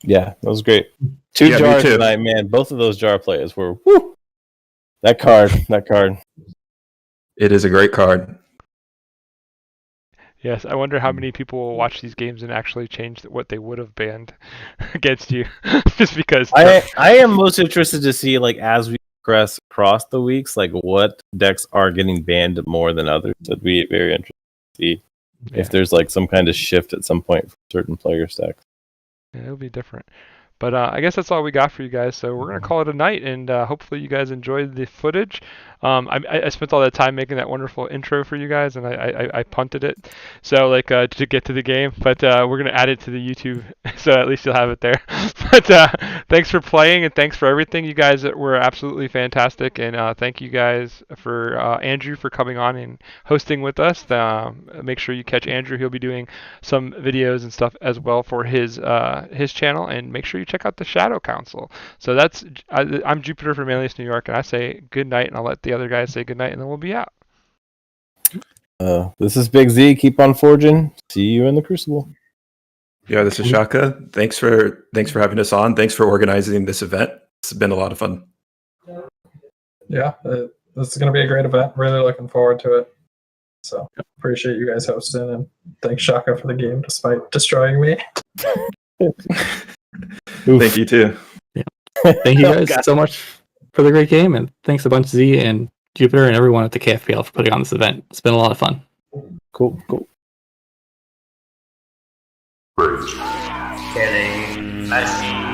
Yeah, that was great. 2 jars tonight, man. Both of those jar players were woo. That card. It is a great card. Yes, I wonder how many people will watch these games and actually change what they would have banned against you, just because. I am most interested to see, like, as we progress across the weeks, like what decks are getting banned more than others. It'd be very interesting to see if there's like some kind of shift at some point for certain player decks. Yeah, it'll be different. But I guess that's all we got for you guys. So we're going to call it a night, and hopefully you guys enjoyed the footage. I spent all that time making that wonderful intro for you guys, and I punted it, so like to get to the game. But we're going to add it to the YouTube, so at least you'll have it there. But thanks for playing, and thanks for everything. You guys were absolutely fantastic, and thank you guys for Andrew for coming on and hosting with us. Make sure you catch Andrew. He'll be doing some videos and stuff as well for his channel, and make sure you check out the Shadow Council. So I'm Jupiter from Alias New York, and I say good night, and I'll let the other guys say good night, and then we'll be out. This is Big Z. Keep on forging. See you in the Crucible. Yeah, this is Shaka. Thanks for having us on. Thanks for organizing this event. It's been a lot of fun. Yeah, this is going to be a great event. Really looking forward to it. So appreciate you guys hosting, and thanks Shaka for the game despite destroying me. Thank you too. Yeah. Thank you guys so much for the great game, and thanks a bunch Z and Jupiter and everyone at the KFPL for putting on this event. It's been a lot of fun. Cool. Kidding. I see.